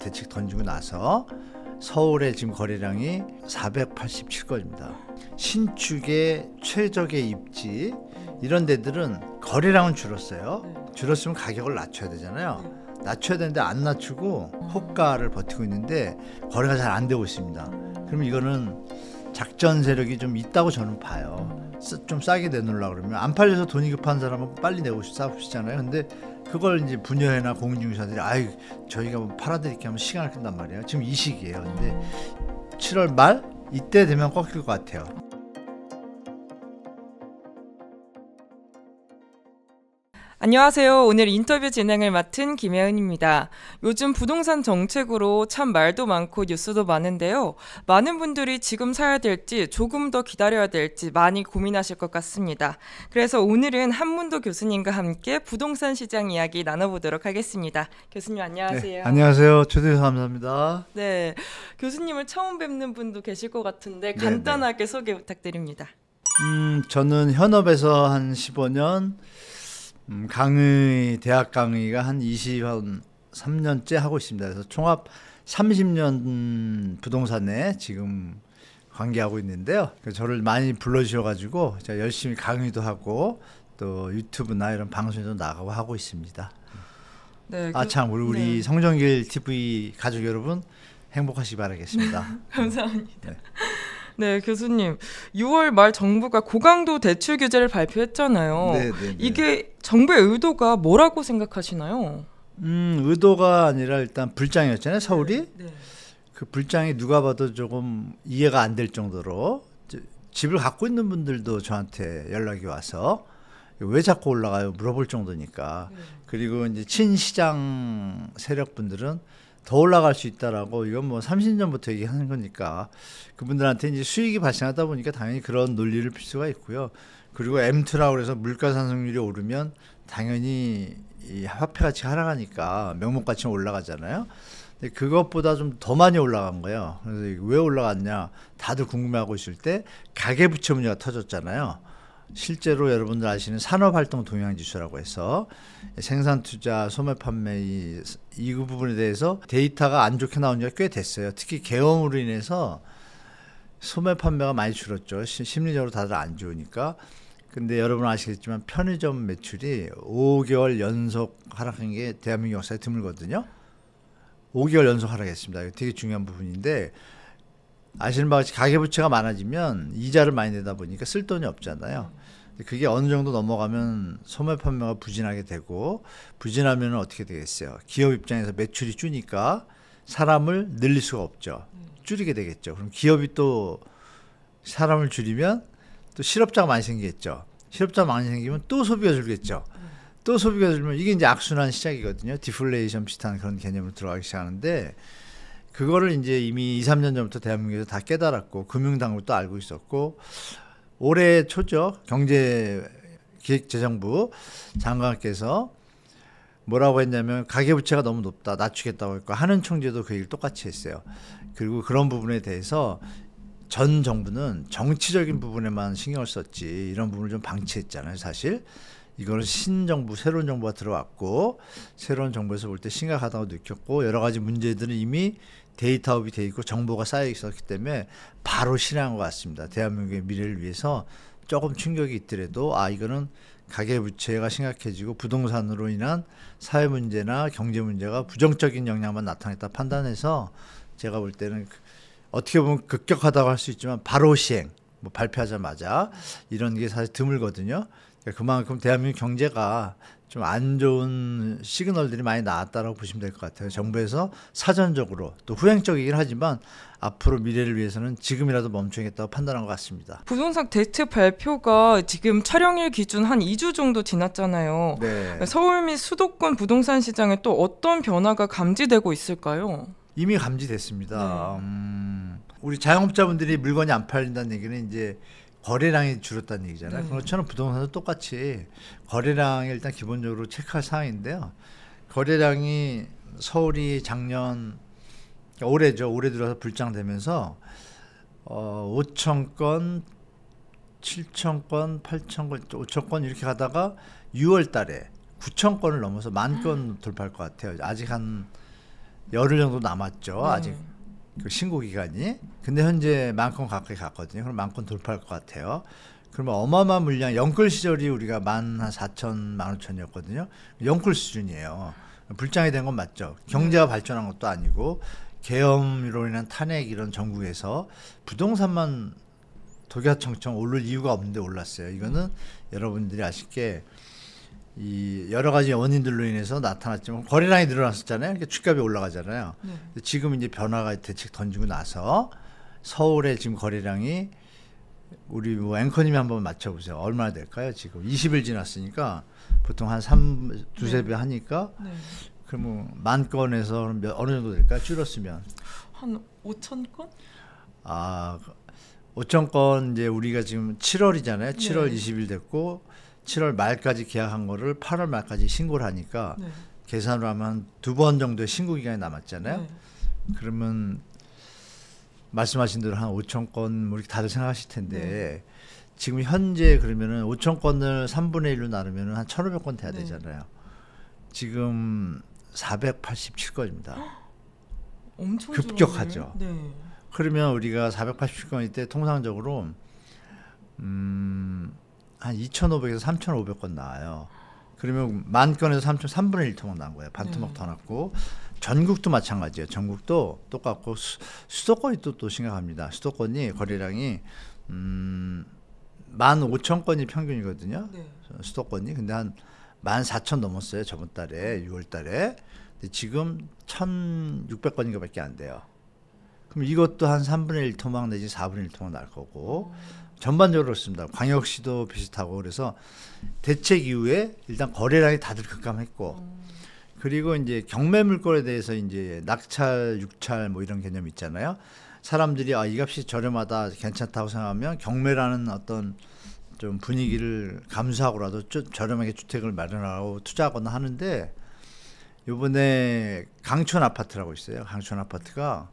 대책 던지고 나서 서울의 지금 거래량이 487건입니다. 신축의 최적의 입지 이런 데들은 거래량은 줄었어요. 줄었으면 가격을 낮춰야 되잖아요. 낮춰야 되는데 안 낮추고 호가를 버티고 있는데 거래가 잘 안 되고 있습니다. 그러면 이거는 작전 세력이 좀 있다고 저는 봐요. 좀 싸게 내놓으려고 그러면 안 팔려서 돈이 급한 사람은 빨리 내고 싶잖아요. 근데 그걸 이제 분여회나 공인중개사들이 아유 저희가 뭐 팔아드릴게 하면 시간을 끈단 말이에요. 지금 이 시기예요. 근데 7월 말 이때 되면 꺾일 것 같아요. 안녕하세요. 오늘 인터뷰 진행을 맡은 김혜은입니다. 요즘 부동산 정책으로 참 말도 많고 뉴스도 많은데요. 많은 분들이 지금 사야 될지 조금 더 기다려야 될지 많이 고민하실 것 같습니다. 그래서 오늘은 한문도 교수님과 함께 부동산 시장 이야기 나눠보도록 하겠습니다. 교수님 안녕하세요. 네, 안녕하세요. 초대해서 감사합니다. 네, 교수님을 처음 뵙는 분도 계실 것 같은데 간단하게 소개 부탁드립니다. 저는 현업에서 한 15년 강의, 대학 강의가 한 23년째 하고 있습니다. 그래서 총합 30년 부동산에 지금 관계하고 있는데요. 저를 많이 불러주셔가지고 제가 열심히 강의도 하고 또 유튜브나 이런 방송에도 나가고 하고 있습니다. 네, 참 우리 성정길 TV 가족 여러분 행복하시기 바라겠습니다. 감사합니다. 네, 교수님. 6월 말 정부가 고강도 대출 규제를 발표했잖아요. 네. 이게 정부의 의도가 뭐라고 생각하시나요? 의도가 아니라 일단 불장이었잖아요, 서울이. 네. 그 불장이 누가 봐도 조금 이해가 안 될 정도로 집을 갖고 있는 분들도 저한테 연락이 와서 왜 자꾸 올라가요? 물어볼 정도니까. 그리고 이제 친시장 세력분들은 더 올라갈 수 있다라고 이건 뭐 30년부터 얘기하는 거니까 그분들한테 이제 수익이 발생하다 보니까 당연히 그런 논리를 필 수가 있고요. 그리고 M2라고 해서 물가 상승률이 오르면 당연히 이 화폐 가치가 하락하니까 명목 가치가 올라가잖아요. 근데 그것보다 좀 더 많이 올라간 거예요. 그래서 왜 올라갔냐 다들 궁금해하고 있을 때 가계부채 문제가 터졌잖아요. 실제로 여러분들 아시는 산업활동 동향지수라고 해서 생산투자, 소매판매 이 부분에 대해서 데이터가 안 좋게 나온 지가 꽤 됐어요. 특히 계엄으로 인해서 소매판매가 많이 줄었죠. 심리적으로 다들 안 좋으니까. 근데 여러분 아시겠지만 편의점 매출이 5개월 연속 하락한 게 대한민국 역사에 드물거든요. 5개월 연속 하락했습니다. 이거 되게 중요한 부분인데 아시는 바와 같이 가계부채가 많아지면 이자를 많이 내다 보니까 쓸 돈이 없잖아요. 그게 어느 정도 넘어가면 소매 판매가 부진하게 되고 부진하면 어떻게 되겠어요? 기업 입장에서 매출이 주니까 사람을 늘릴 수가 없죠. 줄이게 되겠죠. 그럼 기업이 또 사람을 줄이면 또 실업자가 많이 생기겠죠. 실업자가 많이 생기면 또 소비가 줄겠죠. 또 소비가 줄면 이게 이제 악순환 시작이거든요. 디플레이션 비슷한 그런 개념으로 들어가기 시작하는데 그거를 이제 이미 2, 3년 전부터 대한민국에서 다 깨달았고 금융당국도 알고 있었고 올해 초죠. 경제기획재정부 장관께서 뭐라고 했냐면 가계부채가 너무 높다. 낮추겠다고 했고 하는 총재도 그 얘기를 똑같이 했어요. 그리고 그런 부분에 대해서 전 정부는 정치적인 부분에만 신경을 썼지 이런 부분을 좀 방치했잖아요. 사실 이거는 신정부, 새로운 정부가 들어왔고 새로운 정부에서 볼 때 심각하다고 느꼈고 여러 가지 문제들은 이미 데이터업이 돼 있고 정보가 쌓여 있었기 때문에 바로 실행한 것 같습니다. 대한민국의 미래를 위해서 조금 충격이 있더라도 이거는 가계부채가 심각해지고 부동산으로 인한 사회 문제나 경제 문제가 부정적인 영향만 나타냈다 판단해서 제가 볼 때는 어떻게 보면 급격하다고 할 수 있지만 바로 시행, 뭐 발표하자마자 이런 게 사실 드물거든요. 그만큼 대한민국 경제가 좀 안 좋은 시그널들이 많이 나왔다고 보시면 될 것 같아요. 정부에서 사전적으로 또 후행적이긴 하지만 앞으로 미래를 위해서는 지금이라도 멈춰야겠다고 판단한 것 같습니다. 부동산 대책 발표가 지금 촬영일 기준 한 2주 정도 지났잖아요. 네. 서울 및 수도권 부동산 시장에 또 어떤 변화가 감지되고 있을까요? 이미 감지됐습니다. 우리 자영업자분들이 물건이 안 팔린다는 얘기는 이제 거래량이 줄었다는 얘기잖아요. 그렇처럼 부동산도 똑같이 거래량이 일단 기본적으로 체크할 사항인데요. 거래량이 서울이 작년 올해죠. 올해 들어서 불장되면서 5천 건, 7천 건, 8천 건, 5천 건 이렇게 가다가 6월 달에 9천 건을 넘어서 10,000건 돌파할 것 같아요. 아직 한 열흘 정도 남았죠. 네. 아직 그 신고 기간이. 근데 현재 10,000건 가까이 갔거든요. 그럼 10,000건 돌파할 것 같아요. 그러면 어마어마한 물량, 영끌 시절이 우리가 14,000, 15,000이었거든요. 영끌 수준이에요. 불장이 된 건 맞죠. 경제가 발전한 것도 아니고 계엄으로 인한 탄핵 이런 전국에서 부동산만 독야청청 오를 이유가 없는데 올랐어요. 이거는 여러분들이 아쉽게 이 여러 가지 원인들로 인해서 나타났지만 거래량이 늘어났었잖아요. 그러니까 주값이 올라가잖아요. 네. 지금 이제 변화가 대책 던지고 나서 서울의 지금 거래량이 우리 뭐 앵커님이 한번 맞춰보세요. 얼마나 될까요? 지금 20일 지났으니까 보통 한 두세 배 하니까 네. 그러면 10,000건에서 어느 정도 될까요? 줄었으면 한 5,000건? 아 5,000건 이제 우리가 지금 7월이잖아요. 7월 네. 20일 됐고 7월 말까지 계약한 거를 8월 말까지 신고를 하니까 네. 계산으로 하면 2번 정도의 신고 기간이 남았잖아요. 네. 그러면 말씀하신 대로 한 5,000건 뭐 이렇게 다들 생각하실 텐데 네. 지금 현재 그러면은 5,000건을 3분의 1로 나누면 한 1,500건 돼야 네. 되잖아요. 지금 487건입니다. 엄청 급격하죠. 줄었네요. 네. 그러면 우리가 487건일 때 통상적으로 한 2,500에서 3,500건 나와요. 그러면 10,000건에서 3분의 1 토막 난 거예요. 반 토막 더 났고 전국도 마찬가지예요. 전국도 똑같고 수도권이 또 심각합니다. 수도권이 거래량이 15,000건이 평균이거든요. 네. 수도권이. 근데 한 14,000 넘었어요. 저번 달에 6월 달에. 근데 지금 1,600건인가 밖에 안 돼요. 그럼 이것도 한 3분의 1 토막 내지 4분의 1 토막 날 거고 전반적으로 그렇습니다. 광역시도 비슷하고 그래서 대책 이후에 일단 거래량이 다들 급감했고 그리고 이제 경매 물건에 대해서 이제 낙찰, 육찰 뭐 이런 개념 있잖아요. 사람들이 이 값이 저렴하다, 괜찮다고 생각하면 경매라는 어떤 좀 분위기를 감수하고라도 좀 저렴하게 주택을 마련하고 투자하거나 하는데 요번에 강촌 아파트라고 있어요. 강촌 아파트가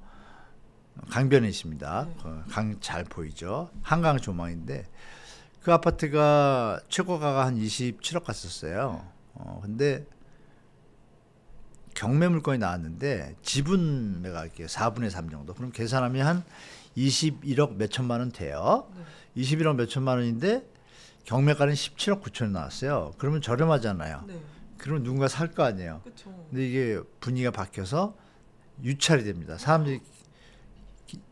강변에 있습니다. 강 잘 보이죠. 한강 조망인데 그 아파트가 최고가가 한 27억 갔었어요. 근데 경매 물건이 나왔는데 지분매가 이렇게 4분의 3 정도. 그럼 계산하면 한 21억 몇 천만 원 돼요. 21억 몇 천만 원인데 경매가는 17억 9천이 나왔어요. 그러면 저렴하잖아요. 네. 그러면 누군가 살 거 아니에요. 그렇죠. 근데 이게 분위기가 바뀌어서 유찰이 됩니다. 사람들이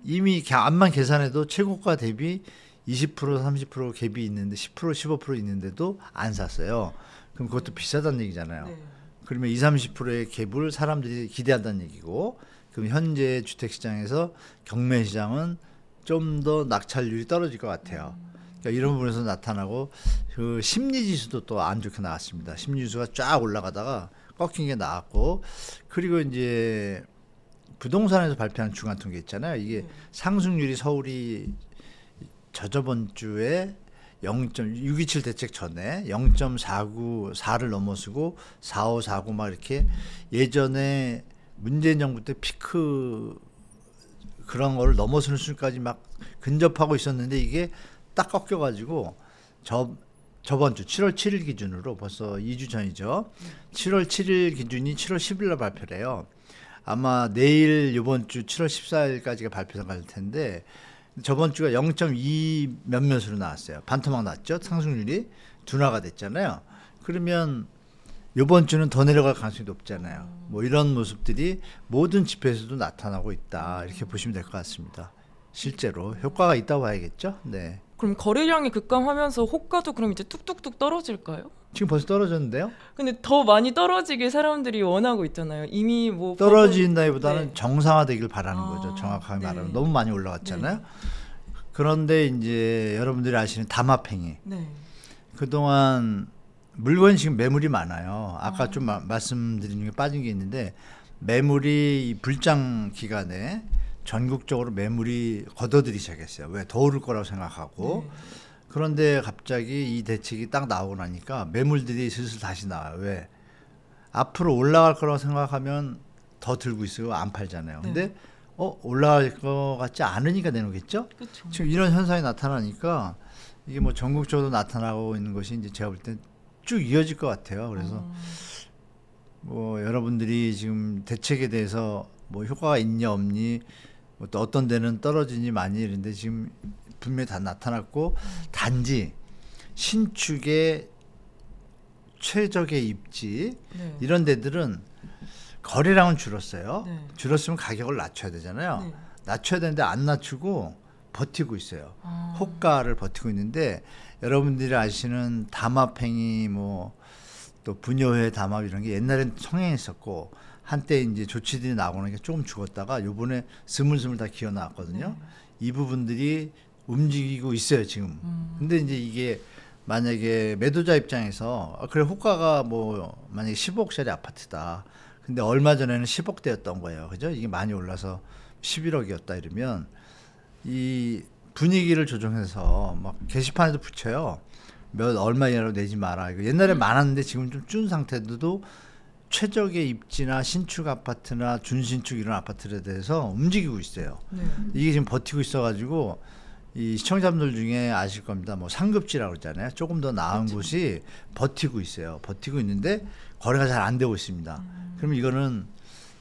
이미 암만 계산해도 최고가 대비 20% 30% 갭이 있는데 10% 15% 있는데도 안 샀어요. 그럼 그것도 비싸다는 얘기잖아요. 네. 그러면 20, 30%의 갭을 사람들이 기대한다는 얘기고 그럼 현재 주택시장에서 경매시장은 좀 더 낙찰률이 떨어질 것 같아요. 그러니까 이런 부분에서 나타나고 그 심리지수도 또 안 좋게 나왔습니다. 심리지수가 쫙 올라가다가 꺾인 게 나왔고 그리고 이제 부동산에서 발표한 중간 통계 있잖아요. 이게 상승률이 서울이 저저번 주에 6.627 대책 전에 0.494를 넘어서고 4549 막 이렇게 예전에 문재인 정부 때 피크 그런 거를 넘어서는 수준까지 막 근접하고 있었는데 이게 딱 꺾여가지고 저번 주 7월 7일 기준으로 벌써 2주 전이죠. 7월 7일 기준이 7월 10일 날 발표를 해요. 아마 내일 이번 주 7월 14일까지가 발표가 갈 텐데 저번 주가 0.2 몇몇으로 나왔어요. 반토막 났죠. 상승률이 둔화가 됐잖아요. 그러면 이번 주는 더 내려갈 가능성이 높잖아요. 뭐 이런 모습들이 모든 지표에서도 나타나고 있다. 이렇게 보시면 될 것 같습니다. 실제로 효과가 있다고 봐야겠죠. 네. 그럼 거래량이 급감하면서 호가도 그럼 이제 뚝뚝뚝 떨어질까요? 지금 벌써 떨어졌는데요. 근데 더 많이 떨어지길 사람들이 원하고 있잖아요. 이미 뭐 떨어진다기보다는 네. 정상화되길 바라는 거죠. 아, 정확하게 네. 말하면 너무 많이 올라갔잖아요. 그런데 이제 여러분들이 아시는 담합행위. 네. 그동안 물건이 지금 매물이 많아요. 아까 좀 말씀드린 중에 빠진 게 있는데 매물이 이 불장 기간에 전국적으로 매물이 걷어들이기 시작했어요. 왜? 더 오를 거라고 생각하고. 네. 그런데 갑자기 이 대책이 딱 나오고 나니까 매물들이 슬슬 다시 나와요. 왜? 앞으로 올라갈 거라고 생각하면 더 들고 있어요. 안 팔잖아요. 근데 올라갈 것 같지 않으니까 내놓겠죠? 그렇죠. 지금 이런 현상이 나타나니까 이게 뭐 전국적으로 나타나고 있는 것이 이제 제가 볼 땐 쭉 이어질 것 같아요. 그래서 뭐 여러분들이 지금 대책에 대해서 뭐 효과가 있니 없니, 뭐 또 어떤 데는 떨어지니 많이 이런데 지금 분명히 다 나타났고, 단지 신축의 최적의 입지 네. 이런 데들은 거래량은 줄었어요. 네. 줄었으면 가격을 낮춰야 되잖아요. 네. 낮춰야 되는데 안 낮추고 버티고 있어요. 아. 호가를 버티고 있는데, 여러분들이 아시는 담합행위 뭐 또 분여회 담합 이런 게 옛날엔 성행했었고, 한때 이제 조치들이 나오고 나니까 조금 죽었다가 요번에 스물스물 다 기어 나왔거든요. 네. 이 부분들이 움직이고 있어요 지금. 근데 이제 이게 만약에 매도자 입장에서 그래 호가가 뭐 만약에 15억짜리 아파트다. 근데 얼마 전에는 10억대였던 거예요. 그죠? 이게 많이 올라서 11억이었다 이러면 이 분위기를 조정해서 막 게시판에도 붙여요. 몇 얼마 이하로 내지 마라. 이거 옛날에 많았는데 지금 좀 준 상태도 최적의 입지나 신축 아파트나 준신축 이런 아파트에 대해서 움직이고 있어요. 네. 이게 지금 버티고 있어가지고 이 시청자분들 중에 아실 겁니다. 뭐 상급지라고 그러잖아요. 조금 더 나은 곳이 버티고 있어요. 버티고 있는데 거래가 잘 안 되고 있습니다. 그럼 이거는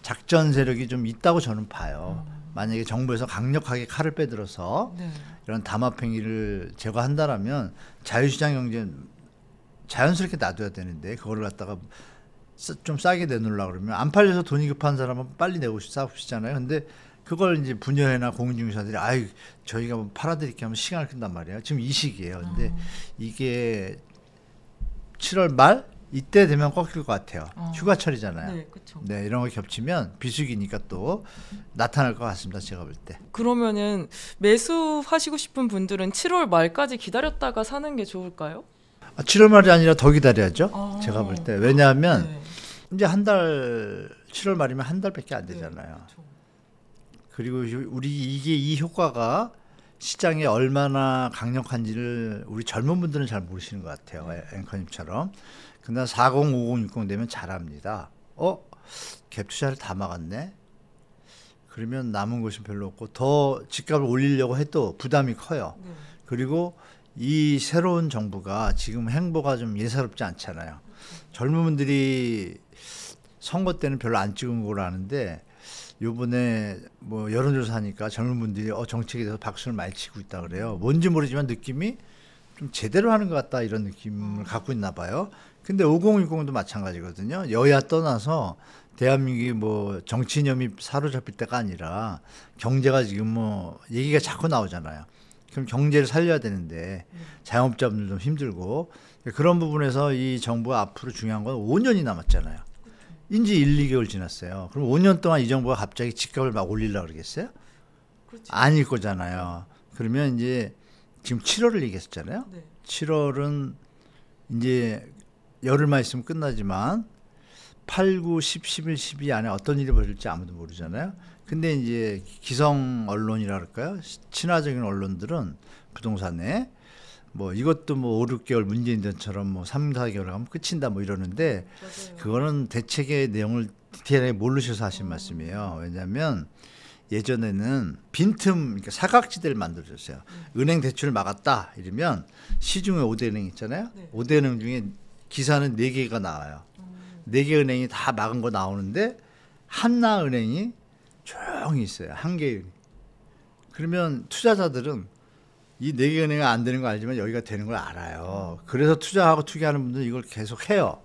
작전 세력이 좀 있다고 저는 봐요. 만약에 정부에서 강력하게 칼을 빼들어서 네. 이런 담합행위를 제거한다라면 자유시장 경제는 자연스럽게 놔둬야 되는데, 그거를 갖다가 좀 싸게 내놓으려고 그러면 안 팔려서 돈이 급한 사람은 빨리 내고 싸우시잖아요. 근데 그걸 이제 분여회나 공인중개사들이 아유 저희가 뭐 팔아드릴게 하면 시간을 끈단 말이에요. 지금 이 시기예요. 근데 이게 7월 말 이때 되면 꺾일 것 같아요. 휴가철이잖아요. 네, 그렇죠. 네, 이런 거 겹치면 비수기니까 또 나타날 것 같습니다. 제가 볼 때. 그러면은 매수하시고 싶은 분들은 7월 말까지 기다렸다가 사는 게 좋을까요? 7월 말이 아니라 더 기다려야죠. 아. 제가 볼 때. 왜냐하면 네. 이제 한 달, 7월 말이면 한 달밖에 안 되잖아요. 네, 그렇죠. 그리고 우리 이게 이 효과가 시장에 얼마나 강력한지를 우리 젊은 분들은 잘 모르시는 것 같아요. 앵커님처럼. 근데 40, 50, 60 되면 잘합니다. 갭 투자를 다 막았네. 그러면 남은 것이 별로 없고 더 집값을 올리려고 해도 부담이 커요. 네. 그리고 이 새로운 정부가 지금 행보가 좀 예사롭지 않잖아요. 젊은 분들이 선거 때는 별로 안 찍은 거로 아는데 요번에 뭐 여론조사하니까 젊은 분들이 정책에 대해서 박수를 많이 치고 있다 그래요. 뭔지 모르지만 느낌이 좀 제대로 하는 것 같다 이런 느낌을 갖고 있나 봐요. 근데 5060도 마찬가지거든요. 여야 떠나서 대한민국이 뭐 정치 이념이 사로잡힐 때가 아니라 경제가 지금 뭐 얘기가 자꾸 나오잖아요. 그럼 경제를 살려야 되는데 자영업자분들도 힘들고 그런 부분에서 이 정부가 앞으로 중요한 건 5년이 남았잖아요. 인지 1, 2개월 지났어요. 그럼 5년 동안 이 정부가 갑자기 집값을 막 올리려고 그러겠어요? 그렇죠. 아닐 거잖아요. 그러면 이제 지금 7월을 얘기했잖아요. 네. 7월은 이제 열흘만 있으면 끝나지만 8, 9, 10, 11, 12 안에 어떤 일이 벌어질지 아무도 모르잖아요. 근데 이제 기성 언론이라 그럴까요? 친화적인 언론들은 부동산에 뭐 이것도 뭐 5, 6개월 문재인 전처럼 뭐 3, 4개월 하면 끝인다 뭐 이러는데 맞아요. 그거는 대책의 내용을 디테일하게 모르셔서 하신 말씀이에요. 왜냐하면 예전에는 빈틈, 그러니까 사각지대를 만들어줬어요. 은행 대출을 막았다 이러면 시중에 5대 은행 있잖아요. 네. 5대 은행 중에 기사는 4개가 나와요. 4개 은행이 다 막은 거 나오는데 한나은행이 조용히 있어요. 한 개 은행. 그러면 투자자들은 이 4개 은행이 안 되는 거 알지만 여기가 되는 걸 알아요. 그래서 투자하고 투기하는 분들은 이걸 계속 해요.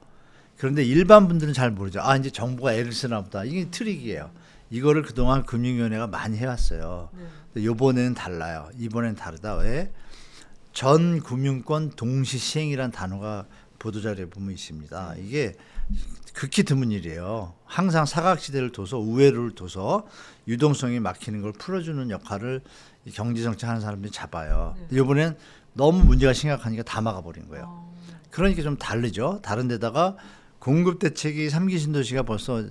그런데 일반 분들은 잘 모르죠. 이제 정부가 애를 쓰나 보다. 이게 트릭이에요. 이거를 그동안 금융위원회가 많이 해왔어요. 근데 이번에는 달라요. 이번엔 다르다. 왜? 전 금융권 동시 시행이라는 단어가 보도자료에 보면 있습니다. 이게 극히 드문 일이에요. 항상 사각지대를 둬서 우회로를 둬서 유동성이 막히는 걸 풀어주는 역할을 이 경제정책 하는 사람들이 잡아요. 근데 이번엔 너무 문제가 심각하니까 다 막아버린 거예요. 그러니까 좀 다르죠. 다른 데다가 공급 대책이 3기 신도시가 벌써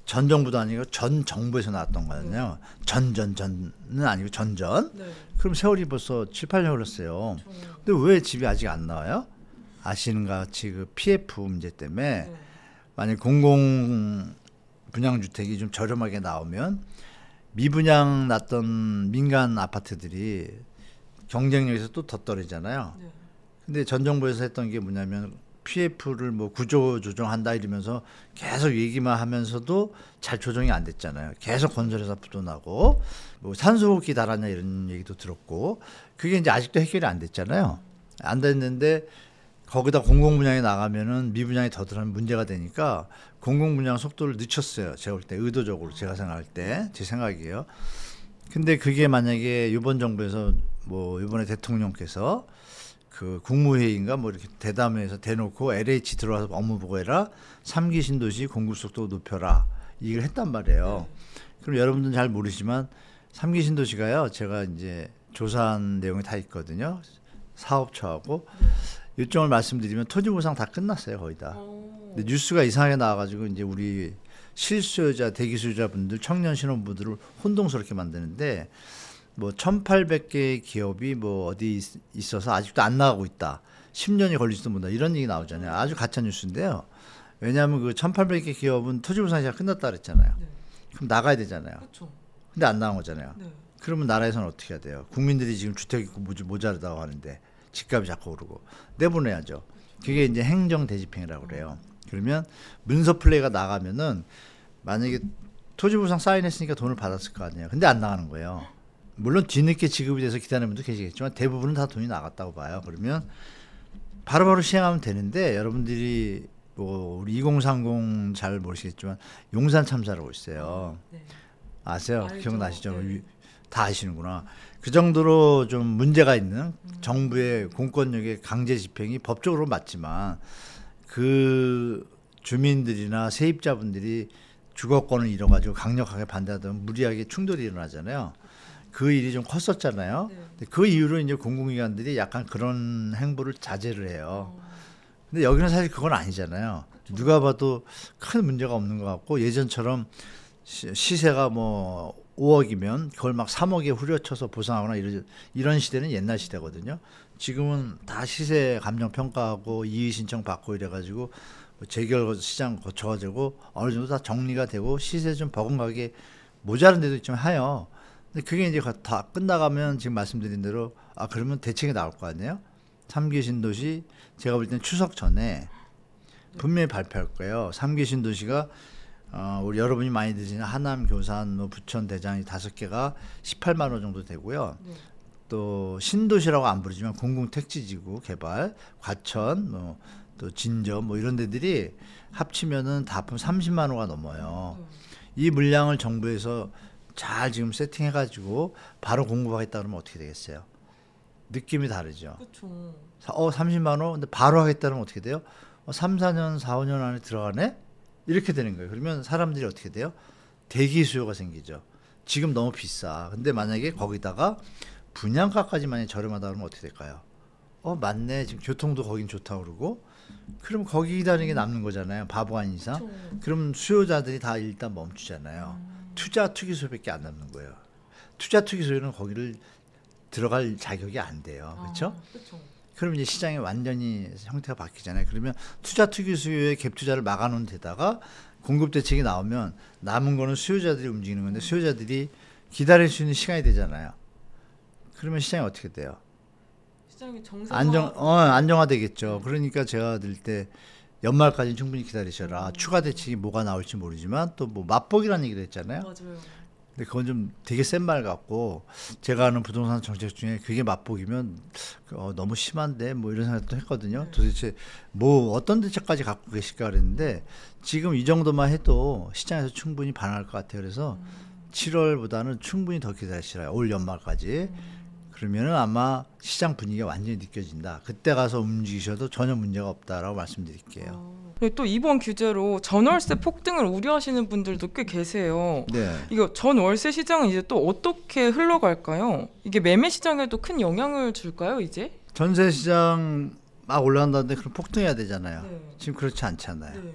전 정부도 아니고 전 정부에서 나왔던 거거든요. 전은 아니고 전전. 네. 그럼 세월이 벌써 7, 8년 흘렀어요. 근데 왜 집이 아직 안 나와요? 아시는 것 같이 그 PF 문제 때문에 만약 공공 분양주택이 좀 저렴하게 나오면 미분양 났던 민간 아파트들이 경쟁력에서 또 더 떨어지잖아요. 근데 전 정부에서 했던 게 뭐냐면 PF를 뭐 구조 조정한다 이러면서 계속 얘기만 하면서도 잘 조정이 안 됐잖아요. 계속 건설회사 부도나고 뭐 산소호흡기 달았냐 이런 얘기도 들었고 그게 이제 아직도 해결이 안 됐잖아요. 안 됐는데 거기다 공공분양에 나가면은 미분양이 더 들어가면 문제가 되니까 공공분양 속도를 늦췄어요. 제가 볼 때 의도적으로 제가 생각할 때 제 생각이에요. 근데 그게 만약에 이번 정부에서 뭐 이번에 대통령께서 그 국무회의인가 뭐 이렇게 대담회에서 대놓고 LH 들어와서 업무 보고해라 3기 신도시 공급 속도 높여라 이 얘기를 했단 말이에요. 그럼 여러분들은 잘 모르지만 3기 신도시가요 제가 이제 조사한 내용이 다 있거든요. 사업처하고 일정을 말씀드리면 토지 보상 다 끝났어요 거의 다. 근데 뉴스가 이상하게 나와가지고 이제 우리 실수요자 대기 수요자분들 청년 신혼부들을 혼동스럽게 만드는데 뭐 1,800개의 기업이 뭐 어디 있어서 아직도 안 나가고 있다. 10년이 걸릴지도 모른다. 이런 얘기 나오잖아요. 아주 가짜 뉴스인데요. 왜냐하면 그 1,800개 기업은 토지 보상 시장 끝났다 그랬잖아요. 네. 그럼 나가야 되잖아요. 그렇죠. 근데 안 나간 거잖아요. 네. 그러면 나라에서는 어떻게 해야 돼요? 국민들이 지금 주택이 모자르다고 하는데 집값이 자꾸 오르고 내보내야죠. 그게 이제 행정 대집행이라고 그래요. 그러면 문서 플레이가 나가면은 만약에 토지 보상 사인했으니까 돈을 받았을 거 아니에요. 근데 안 나가는 거예요. 물론 뒤늦게 지급이 돼서 기다리는 분도 계시겠지만 대부분은 다 돈이 나갔다고 봐요. 그러면 바로바로 시행하면 되는데 여러분들이 뭐 우리 2030 잘 모르시겠지만 용산 참사라고 있어요. 네. 아세요? 알죠. 기억나시죠? 네. 다 아시는구나. 그 정도로 좀 문제가 있는 정부의 공권력의 강제 집행이 법적으로 맞지만 그 주민들이나 세입자분들이 주거권을 잃어가지고 강력하게 반대하다 보면 무리하게 충돌이 일어나잖아요. 그 일이 좀 컸었잖아요. 네. 근데 그 이후로 이제 공공기관들이 약간 그런 행보를 자제를 해요. 근데 여기는 사실 그건 아니잖아요. 누가 봐도 큰 문제가 없는 것 같고 예전처럼 시세가 뭐 5억이면 그걸 막 3억에 후려쳐서 보상하거나 이런 시대는 옛날 시대거든요. 지금은 다 시세 감정 평가하고 이의 신청 받고 이래가지고 재결 시장 거쳐가지고 어느 정도 다 정리가 되고 시세 좀 버금가게 모자른 데도 좀 해요. 근데 그게 이제 다 끝나가면 지금 말씀드린 대로 그러면 대책이 나올 거 아니에요? 3기 신도시 제가 볼 때는 추석 전에 분명히 발표할 거예요. 3기 신도시가 우리 여러분이 많이 드시는 하남, 교산, 뭐 부천, 대장 이 5개가 18만 원 정도 되고요. 네. 또 신도시라고 안 부르지만 공공택지지구 개발, 과천, 뭐 또 진저 뭐 이런 데들이 합치면은 다 합하면 30만 호가 넘어요. 이 물량을 정부에서 잘 지금 세팅해가지고 바로 공급하겠다 그러면 어떻게 되겠어요? 느낌이 다르죠. 그렇죠. 30만 호 근데 바로 하겠다면 어떻게 돼요? 3, 4년, 4, 5년 안에 들어가네? 이렇게 되는 거예요. 그러면 사람들이 어떻게 돼요? 대기 수요가 생기죠. 지금 너무 비싸. 근데 만약에 거기다가 분양가까지 만약에 저렴하다 그러면 어떻게 될까요? 맞네. 지금 교통도 거긴 좋다고 그러고 그럼 거기 기다리는 게 남는 거잖아요. 바보 아닌 이상. 그렇죠. 그럼 수요자들이 다 일단 멈추잖아요. 투자 투기 수요밖에 안 남는 거예요. 투자 투기 수요는 거기를 들어갈 자격이 안 돼요. 그렇죠? 그렇죠. 그럼 이제 시장이 완전히 형태가 바뀌잖아요. 그러면 투자 투기 수요의 갭 투자를 막아놓은 데다가 공급 대책이 나오면 남은 거는 수요자들이 움직이는 건데 수요자들이 기다릴 수 있는 시간이 되잖아요. 그러면 시장이 어떻게 돼요? 시장이 정상화. 안정화되겠죠. 그러니까 제가 들 때 연말까지는 충분히 기다리셔라. 추가 대책이 뭐가 나올지 모르지만 또 뭐 맛보기라는 얘기도 했잖아요. 맞아요. 근데 그건 좀 되게 센 말 같고 제가 아는 부동산 정책 중에 그게 맛보기면 너무 심한데 뭐 이런 생각도 했거든요. 도대체 뭐 어떤 대책까지 갖고 계실까 그랬는데 지금 이 정도만 해도 시장에서 충분히 반응할 것 같아요. 그래서 7월보다는 충분히 더 기다리시라. 올 연말까지. 그러면은 아마 시장 분위기가 완전히 느껴진다. 그때 가서 움직이셔도 전혀 문제가 없다라고 말씀드릴게요. 또 이번 규제로 전월세 폭등을 우려하시는 분들도 꽤 계세요. 네. 이거 전월세 시장은 이제 또 어떻게 흘러갈까요? 이게 매매 시장에도 큰 영향을 줄까요, 이제? 전세 시장 막 올라간다는데 그럼 폭등해야 되잖아요. 네. 지금 그렇지 않잖아요. 네.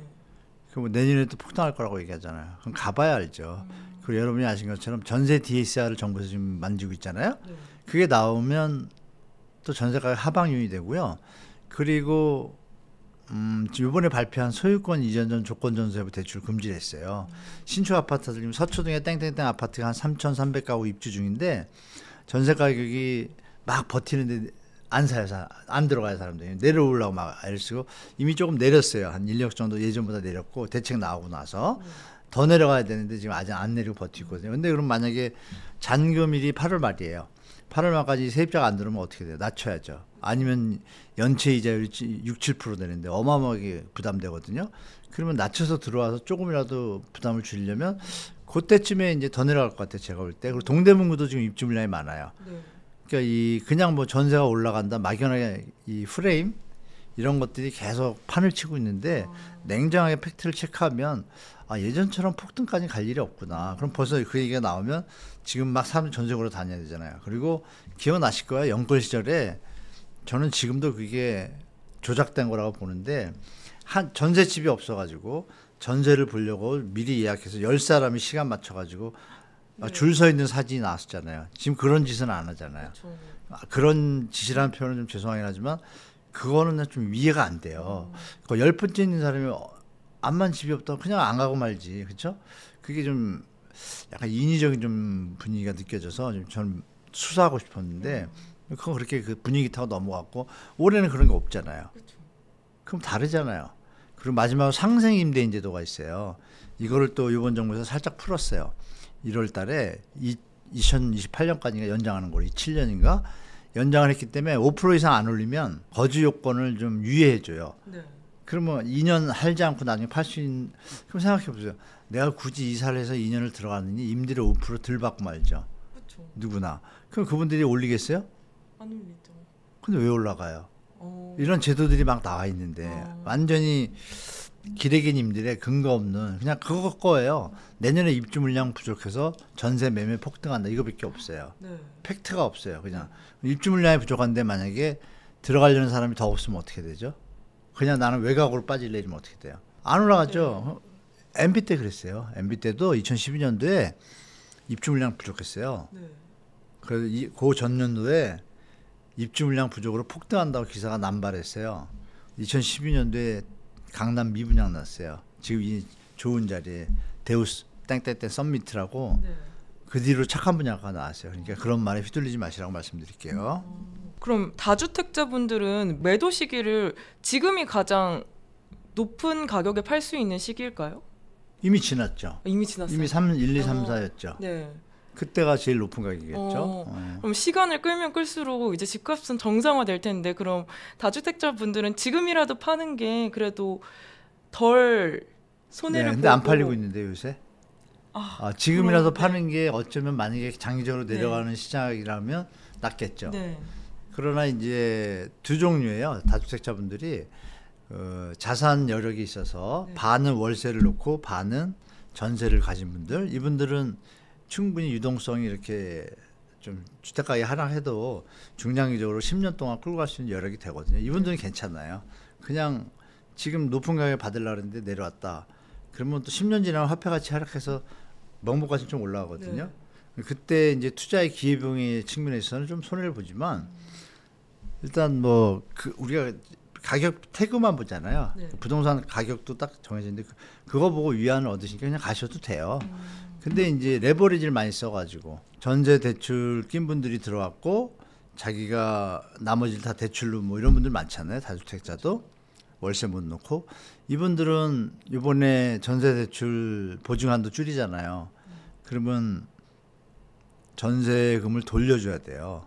그럼 내년에 또 폭등할 거라고 얘기하잖아요. 그럼 가봐야 알죠. 그리고 여러분이 아신 것처럼 전세 DSR을 정부에서 지금 만지고 있잖아요. 네. 그게 나오면 또 전세가가 하방윤이 되고요. 그리고 이번에 발표한 소유권 이전 전 조건 전세부 대출 금지를 했어요. 신축 아파트들 지금 서초동에 땡땡땡 아파트가 한 3,300가구 입주 중인데 전세 가격이 막 버티는데 안 사요. 안 들어가요. 사람들이. 내려오려고 막 애를 쓰고 이미 조금 내렸어요. 한 1억 정도 예전보다 내렸고 대책 나오고 나서 더 내려가야 되는데 지금 아직 안 내리고 버티고 있거든요. 근데 그럼 만약에 잔금일이 8월 말이에요. 8월 말까지 세입자가 안 들어오면 어떻게 돼요? 낮춰야죠. 아니면 연체 이자율이 6, 7% 되는데 어마어마하게 부담되거든요. 그러면 낮춰서 들어와서 조금이라도 부담을 줄이려면 그때쯤에 이제 더 내려갈 것 같아요. 제가 볼 때. 그리고 동대문구도 지금 입주 물량이 많아요. 네. 그러니까 이 그냥 뭐 전세가 올라간다 막연하게 이 프레임 이런 것들이 계속 판을 치고 있는데 냉정하게 팩트를 체크하면 아 예전처럼 폭등까지 갈 일이 없구나. 그럼 벌써 그 얘기가 나오면 지금 막 사람들 전세고로 다녀야 되잖아요. 그리고 기억나실 거예요. 영권 시절에 저는 지금도 그게 조작된 거라고 보는데 한 전셋집이 없어가지고 전세를 보려고 미리 예약해서 10사람이 시간 맞춰가지고 줄 서 있는 사진이 나왔었잖아요. 지금 그런 짓은 안 하잖아요. 그렇죠. 그런 짓이라는 표현은 좀 죄송하긴 하지만 그거는 좀 이해가 안 돼요. 그 10번째 있는 사람이 암만 집이 없다고 그냥 안 가고 말지. 그렇죠? 그게 좀 약간 인위적인 좀 분위기가 느껴져서 좀 저는 수사하고 싶었는데 그건 그렇게 그 분위기 타고 넘어갔고 올해는 그런 게 없잖아요. 그렇죠. 그럼 다르잖아요. 그리고 마지막으로 상생 임대 인제도가 있어요. 이거를 또 이번 정부에서 살짝 풀었어요. 1월 달에 2028년까지가 연장하는 거예요. 7년인가? 연장을 했기 때문에 5% 이상 안 올리면 거주 요건을 좀 유예해 줘요. 네. 그러면 2년 할지 않고 나중에 팔 수 있는 그럼 생각해 보세요. 내가 굳이 이사를 해서 2년을 들어가느니 임대료 5%덜 받고 말죠. 그렇죠. 누구나. 그럼 그분들이 올리겠어요? 안 올리죠. 근데 왜 올라가요? 어. 이런 제도들이 막 나와 있는데 완전히 기레기님들의 근거 없는 그냥 그거 거예요. 내년에 입주 물량 부족해서 전세 매매 폭등한다 이거밖에 없어요. 네. 팩트가 없어요. 그냥 입주 물량이 부족한데 만약에 들어가려는 사람이 더 없으면 어떻게 되죠? 그냥 나는 외곽으로 빠질래 이러면 어떻게 돼요? 안 올라가죠. MB 때 그랬어요. MB 때도 2012년도에 입주 물량 부족했어요. 네. 그래서 그 전년도에 입주 물량 부족으로 폭등한다고 기사가 남발했어요. 2012년도에 강남 미분양 났어요. 지금 이 좋은 자리에 데우스 땡땡땡 썸미트라고 네. 그 뒤로 착한 분야가 나왔어요. 그러니까 그런 말에 휘둘리지 마시라고 말씀드릴게요. 그럼 다주택자분들은 매도 시기를 지금이 가장 높은 가격에 팔 수 있는 시기일까요? 이미 지났죠. 이미 지났어요. 이미 1, 2, 3, 4였죠. 네. 그때가 제일 높은 가격이겠죠. 그럼 시간을 끌면 끌수록 이제 집값은 정상화될 텐데 그럼 다주택자분들은 지금이라도 파는 게 그래도 덜 손해를 근데 안 보고- 팔리고 있는데 요새. 지금이라도 그럼, 파는 게 어쩌면 만약에 장기적으로 내려가는 시장이라면 낫겠죠. 네. 그러나 이제 두 종류예요. 다주택자분들이 자산 여력이 있어서 네. 반은 월세를 놓고 반은 전세를 가진 분들, 이분들은 충분히 유동성이 이렇게 좀 주택가격이 하락해도 중장기적으로 10년 동안 끌고 갈 수 있는 여력이 되거든요. 이분들은 괜찮아요. 그냥 지금 높은 가격에 받으려고 했는데 내려왔다. 그러면 또 10년 지나면 화폐 가치 하락해서 명목가치 좀 올라가거든요. 그때 이제 투자의 기회비용의 측면에서는 좀 손해를 보지만 일단 뭐 우리가 가격 태그만 보잖아요. 네. 부동산 가격도 딱 정해졌는데 그거 보고 위안을 얻으시니까 그냥 가셔도 돼요. 근데 이제 레버리지를 많이 써가지고 전세 대출 낀 분들이 들어왔고 자기가 나머지를 다 대출로 뭐 이런 분들 많잖아요. 다주택자도 월세 못 놓고 이분들은 이번에 전세 대출 보증한도 줄이잖아요. 그러면 전세금을 돌려줘야 돼요.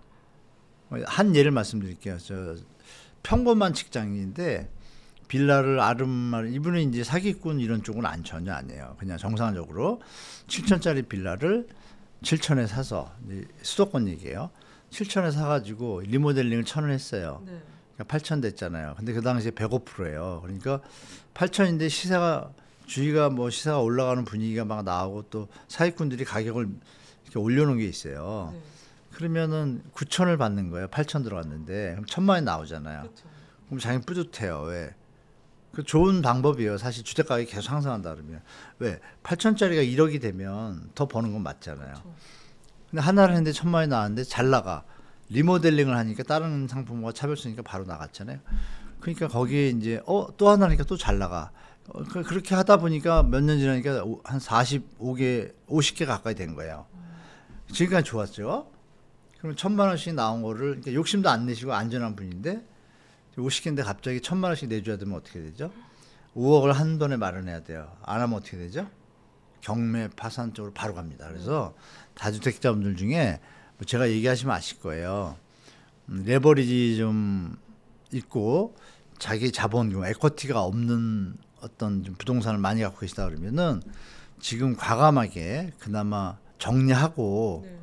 한 예를 말씀드릴게요. 저 평범한 직장인인데 빌라를 아름아름 이분은 이제 사기꾼 이런 쪽은 전혀 아니에요. 그냥 정상적으로 7천짜리 빌라를 7천에 사서 수도권 얘기예요. 7천에 사가지고 리모델링을 1,000원 했어요. 네. 그러니까 8천 됐잖아요. 근데 그 당시에 105%예요. 그러니까 8천인데 시세가 주위가 뭐 시세가 올라가는 분위기가 막 나오고 또 사기꾼들이 가격을 이렇게 올려놓은 게 있어요. 네. 그러면은 9천을 받는 거예요. 8천 들어갔는데 그럼 1,000만 원이 나오잖아요. 그렇죠. 그럼 자기는 뿌듯해요. 왜? 그 좋은 방법이에요. 사실 주택 가격이 계속 상승한다 그러면 왜? 8천짜리가 1억이 되면 더 버는 건 맞잖아요. 그렇죠. 근데 하나를 했는데 1,000만 원이 나왔는데 잘 나가. 리모델링을 하니까 다른 상품과 차별성이니까 바로 나갔잖아요. 그러니까 거기에 이제 또 하나니까 또 잘 나가. 그렇게 하다 보니까 몇 년 지나니까 한 45개, 50개 가까이 된 거예요. 지금까지 좋았죠. 그럼 1,000만 원씩 나온 거를 그러니까 욕심도 안 내시고 안전한 분인데 50개인데 갑자기 1,000만 원씩 내줘야 되면 어떻게 되죠? 5억을 한 번에 마련해야 돼요. 안 하면 어떻게 되죠? 경매 파산 쪽으로 바로 갑니다. 그래서 다주택자분들 중에 뭐 제가 얘기하시면 아실 거예요. 레버리지 좀 있고 자기 자본, 에쿼티가 없는 어떤 좀 부동산을 많이 갖고 계시다 그러면은 지금 과감하게 그나마 정리하고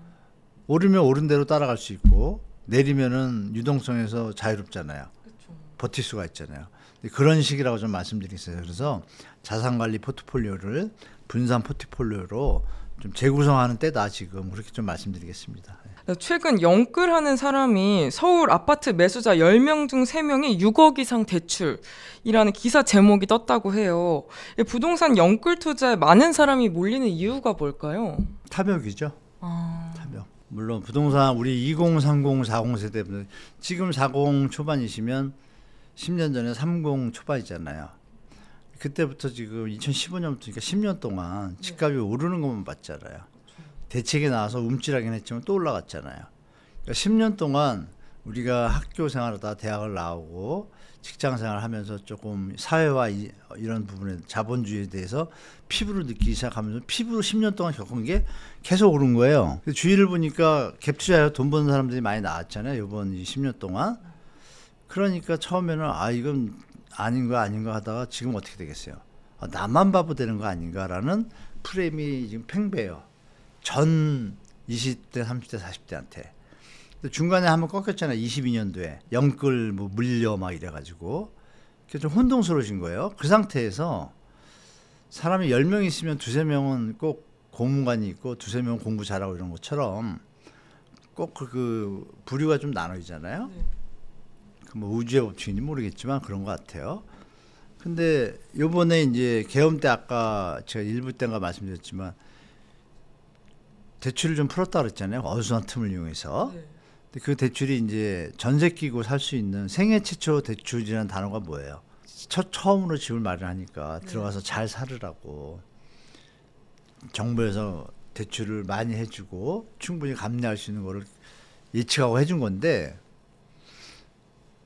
오르면 오른 대로 따라갈 수 있고 내리면은 유동성에서 자유롭잖아요. 그쵸. 버틸 수가 있잖아요. 그런 식이라고 좀 말씀드리겠어요. 그래서 자산관리 포트폴리오를 분산 포트폴리오로 좀 재구성하는 때다 지금 그렇게 좀 말씀드리겠습니다. 최근 영끌하는 사람이 서울 아파트 매수자 10명 중 3명이 6억 이상 대출이라는 기사 제목이 떴다고 해요. 부동산 영끌 투자에 많은 사람이 몰리는 이유가 뭘까요? 탐욕이죠. 탐욕. 물론 부동산 우리 20, 30, 40 세대분들 지금 40 초반이시면 10년 전에 30 초반이잖아요. 그때부터 지금 2015년부터 그러니까 10년 동안 집값이 오르는 것만 봤잖아요. 대책이 나와서 움찔하긴 했지만 또 올라갔잖아요. 그러니까 10년 동안 우리가 학교 생활하다 대학을 나오고 직장 생활을 하면서 조금 사회와 이런 부분에 자본주의에 대해서 피부로 느끼기 시작하면서 피부로 10년 동안 겪은 게 계속 오른 거예요. 주위를 보니까 갭 투자해서 돈 버는 사람들이 많이 나왔잖아요. 이번 10년 동안. 그러니까 처음에는 이건 아닌가 하다가 지금 어떻게 되겠어요? 나만 바보 되는 거 아닌가라는 프레임이 지금 팽배해요. 전 20대, 30대, 40대한테. 중간에 한번 꺾였잖아요. 22년도에. 영끌 뭐 물려 막 이래가지고. 그게 좀 혼동스러우신 거예요. 그 상태에서 사람이 10명 있으면 2~3명은 꼭 고문관이 있고 2~3명은 공부 잘하고 이런 것처럼 꼭 그 부류가 좀 나눠지잖아요. 뭐 우주의 법칙인지 모르겠지만 그런 것 같아요. 근데 요번에 이제 계엄 때 아까 제가 일부 때인가 말씀드렸지만 대출을 좀 풀었다 그랬잖아요. 어수선한 틈을 이용해서. 근데 그 대출이 이제 전세 끼고 살 수 있는 생애 최초 대출이라는 단어가 뭐예요? 처음으로 집을 마련하니까 들어가서 잘 살으라고 정부에서 대출을 많이 해주고 충분히 감내할 수 있는 거를 예측하고 해준 건데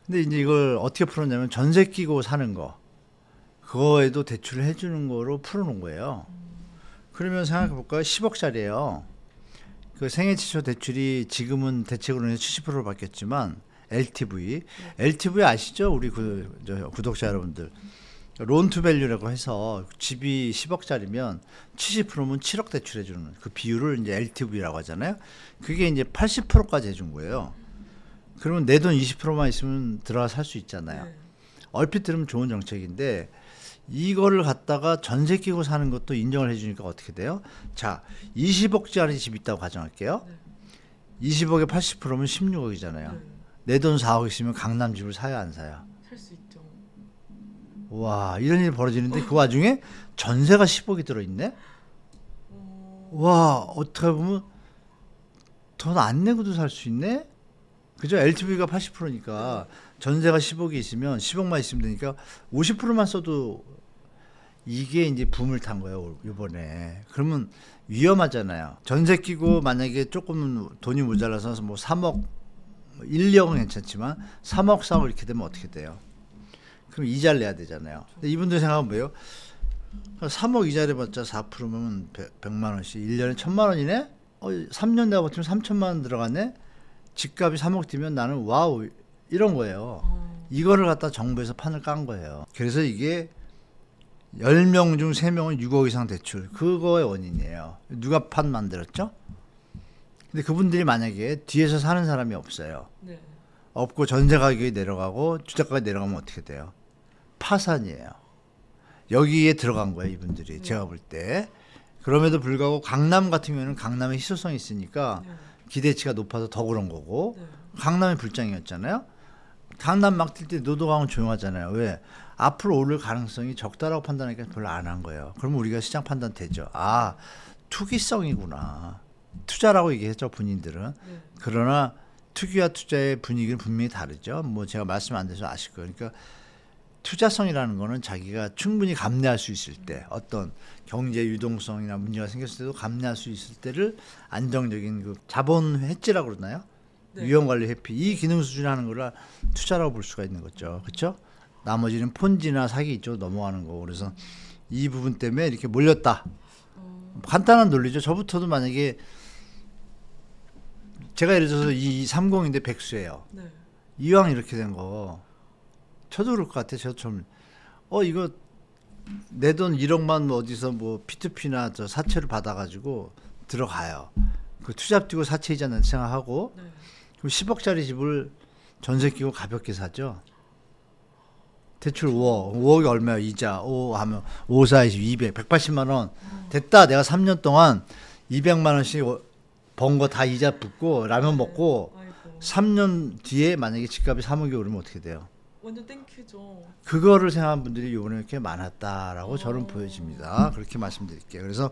근데 이제 이걸 어떻게 풀었냐면 전세 끼고 사는 거 그거에도 대출을 해주는 거로 풀어놓은 거예요. 그러면 생각해 볼까요? 10억짜리예요. 그 생애 최초 대출이 지금은 대책으로는 70%로 바뀌었지만 LTV 아시죠? 우리 구독자 여러분들 론투밸류라고 해서 집이 10억짜리면 70%면 7억 대출해주는 그 비율을 이제 LTV라고 하잖아요. 그게 이제 80%까지 해준 거예요. 그러면 내 돈 20%만 있으면 들어가 살 수 있잖아요. 얼핏 들으면 좋은 정책인데 이거를 갖다가 전세 끼고 사는 것도 인정을 해주니까 어떻게 돼요? 자, 20억짜리 집 있다고 가정할게요. 20억에 80%면 16억이잖아요. 내 돈 4억 있으면 강남 집을 사야 안 사야? 살 수 있죠. 와, 이런 일이 벌어지는데 그 와중에 전세가 10억이 들어있네? 와, 어떻게 보면 돈 안 내고도 살 수 있네? 그죠? LTV가 80%니까 전세가 10억이 있으면 10억만 있으면 되니까 50%만 써도 이게 이제 붐을 탄 거예요, 이번에. 그러면 위험하잖아요. 전세 끼고 만약에 조금 돈이 모자라서 뭐 3억, 1, 2억은 괜찮지만 3억, 4억 이렇게 되면 어떻게 돼요? 그럼 이자를 내야 되잖아요. 근데 이분들 생각은 뭐예요? 3억 이자를 받자 4%면 100만 원씩 1년에 1,000만 원이네? 3년 내가 버티면 3,000만 원 들어갔네? 집값이 3억 뛰면 나는 와우 이런 거예요. 이거를 갖다 정부에서 판을 깐 거예요. 그래서 이게 10명 중 3명은 6억 이상 대출 그거의 원인이에요. 누가 판 만들었죠? 근데 그분들이 만약에 뒤에서 사는 사람이 없어요. 없고 전세 가격이 내려가고 주택 가격이 내려가면 어떻게 돼요? 파산이에요. 여기에 들어간 거예요, 이분들이. 제가 볼 때. 그럼에도 불구하고 강남 같은 경우는 강남의 희소성이 있으니까 기대치가 높아서 더 그런 거고 강남이 불장이었잖아요. 강남 막 뛸 때 노도강은 조용하잖아요. 왜? 앞으로 오를 가능성이 적다라고 판단하니까 별로 안 한 거예요. 그러면 우리가 시장 판단 되죠. 투기성이구나. 투자라고 얘기했죠, 본인들은. 그러나 투기와 투자의 분위기는 분명히 다르죠. 뭐 제가 말씀 안 드려서 아실 거예요. 그러니까 투자성이라는 거는 자기가 충분히 감내할 수 있을 때 어떤 경제 유동성이나 문제가 생겼을 때도 감내할 수 있을 때를 안정적인 그 자본 해지라고 그러나요? 네. 위험관리 회피 이 기능 수준에 하는 거를 투자라고 볼 수가 있는 거죠. 그렇죠? 나머지는 폰지나 사기 이쪽으로 넘어가는 거고 그래서 이 부분 때문에 이렇게 몰렸다. 간단한 논리죠. 저부터도 만약에 제가 예를 들어서 이 30인데 백수예요. 네. 이왕 이렇게 된 거 저도 그럴 것 같아요. 저도 좀 이거 내 돈 1억만 어디서 뭐 P2P나 저 사채를 받아가지고 들어가요. 그 투잡 뛰고 사채 이자 낸 생각하고 네. 그럼 10억짜리 집을 전세 끼고 가볍게 사죠. 대출 5억, 5억이 얼마야 이자 5 하면 5, 4, 20, 200, 180만 원 됐다. 내가 3년 동안 200만 원씩 번 거 다 이자 붙고 라면 먹고 아이고. 3년 뒤에 만약에 집값이 3억이 오르면 어떻게 돼요? 완전 땡큐죠. 그거를 생각한 분들이 이번에 이렇게 많았다라고 저는 보여집니다. 그렇게 말씀드릴게요. 그래서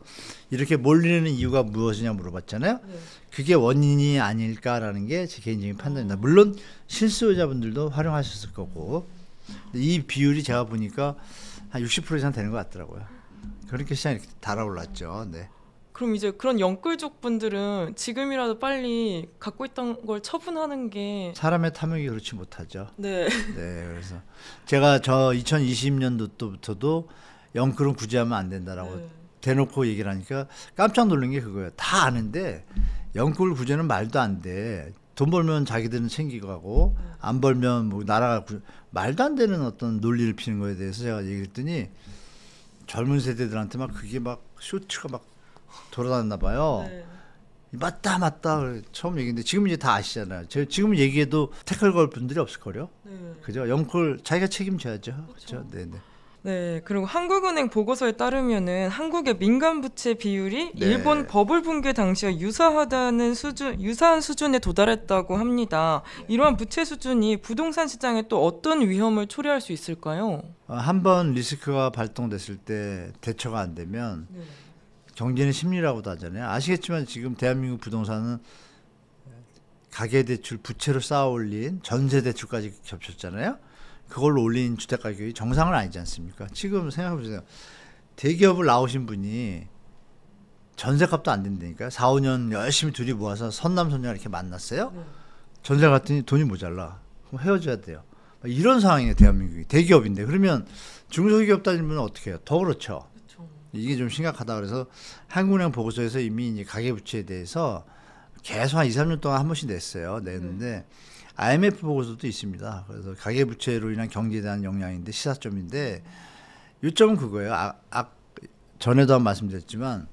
이렇게 몰리는 이유가 무엇이냐 물어봤잖아요. 네. 그게 원인이 아닐까라는 게 제 개인적인 판단입니다. 물론 실수요자분들도 활용하셨을 거고 이 비율이 제가 보니까 한 60% 이상 되는 것 같더라고요. 그렇게 시장이 이렇게 달아올랐죠. 네. 그럼 이제 그런 영끌족 분들은 지금이라도 빨리 갖고 있던 걸 처분하는 게 사람의 탐욕이 그렇지 못하죠. 네. 네, 그래서 제가 저 2020년도부터도 영끌은 구제하면 안 된다라고 네. 대놓고 얘기를 하니까 깜짝 놀란 게 그거예요. 다 아는데 영끌 구제는 말도 안 돼. 돈 벌면 자기들은 챙기고 가고 안 벌면 뭐 나라가 말도 안 되는 어떤 논리를 피는 거에 대해서 제가 얘기했더니 젊은 세대들한테 막 그게 막 쇼츠가 막 돌아다녔나 봐요. 네. 맞다 처음 얘기인데 지금 이제 다 아시잖아요. 지금 얘기해도 태클 걸 분들이 없을 거요. 네. 그죠? 영끌 자기가 책임져야죠. 그렇죠. 네네. 네, 그리고 한국은행 보고서에 따르면은 한국의 민간 부채 비율이 네. 일본 버블 붕괴 당시와 유사한 수준에 도달했다고 합니다. 이러한 부채 수준이 부동산 시장에 또 어떤 위험을 초래할 수 있을까요? 한번 리스크가 발동됐을 때 대처가 안 되면 네. 경제는 심리라고도 하잖아요. 아시겠지만 지금 대한민국 부동산은 가계대출 부채로 쌓아 올린 전세대출까지 겹쳤잖아요. 그걸로 올린 주택가격이 정상은 아니지 않습니까? 지금 생각해보세요. 대기업을 나오신 분이 전세값도 안 된다니까요. 4, 5년 열심히 둘이 모아서 선남선녀 이렇게 만났어요. 네. 전세 갔더니 돈이 모자라. 그럼 헤어져야 돼요. 이런 상황이에요. 대한민국이. 대기업인데. 그러면 중소기업 다니면 어떻게 해요? 더 그렇죠. 그렇죠. 이게 좀 심각하다 그래서 한국은행 보고서에서 이미 이제 가계부채에 대해서 계속 한 2, 3년 동안 한 번씩 냈는데 IMF 보고서도 있습니다. 그래서 가계부채로 인한 경제에 대한 영향인데 시사점인데 요점은 그거예요. 전에도 한 말씀드렸지만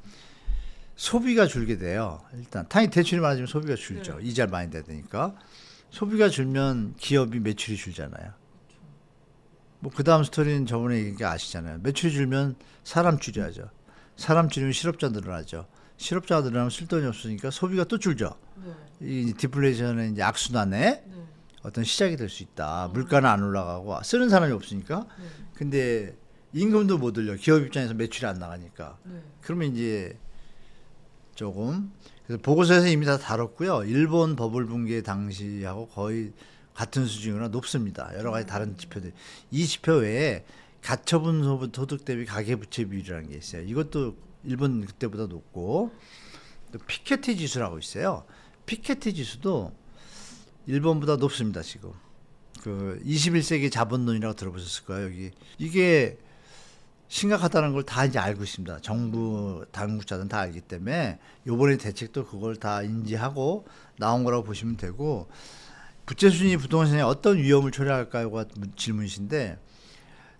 소비가 줄게 돼요. 일단 당연히 대출이 많아지면 소비가 줄죠. 네. 이자를 많이 내야 되니까. 소비가 줄면 기업이 매출이 줄잖아요. 뭐 그 다음 스토리는 저번에 얘기한 게 아시잖아요. 매출이 줄면 사람 줄여야죠. 사람 줄이면 실업자 늘어나죠. 실업자가 늘어나면 쓸 돈이 없으니까 소비가 또 줄죠. 네. 이 디플레이션은 이제 악순환의 네. 어떤 시작이 될 수 있다. 물가는 안 올라가고 쓰는 사람이 없으니까. 네. 근데 임금도 못 올려. 기업 입장에서 매출이 안 나가니까. 네. 그러면 이제 조금 그래서 보고서에서 이미 다 다뤘고요. 일본 버블 붕괴 당시하고 거의 같은 수준이거나 높습니다. 여러 가지 다른 지표들. 이 지표 외에 가처분 소득 대비 가계부채 비율이라는 게 있어요. 이것도 일본 그때보다 높고 또 피케티 지수라고 있어요. 피케티 지수도 일본보다 높습니다. 지금 그 21세기 자본론이라고 들어보셨을 거예요. 여기 이게 심각하다는 걸 다 이제 알고 있습니다. 정부 당국자들은 다 알기 때문에 이번에 대책도 그걸 다 인지하고 나온 거라고 보시면 되고 부채 수준이 부동산에 어떤 위험을 초래할까요가 질문이신데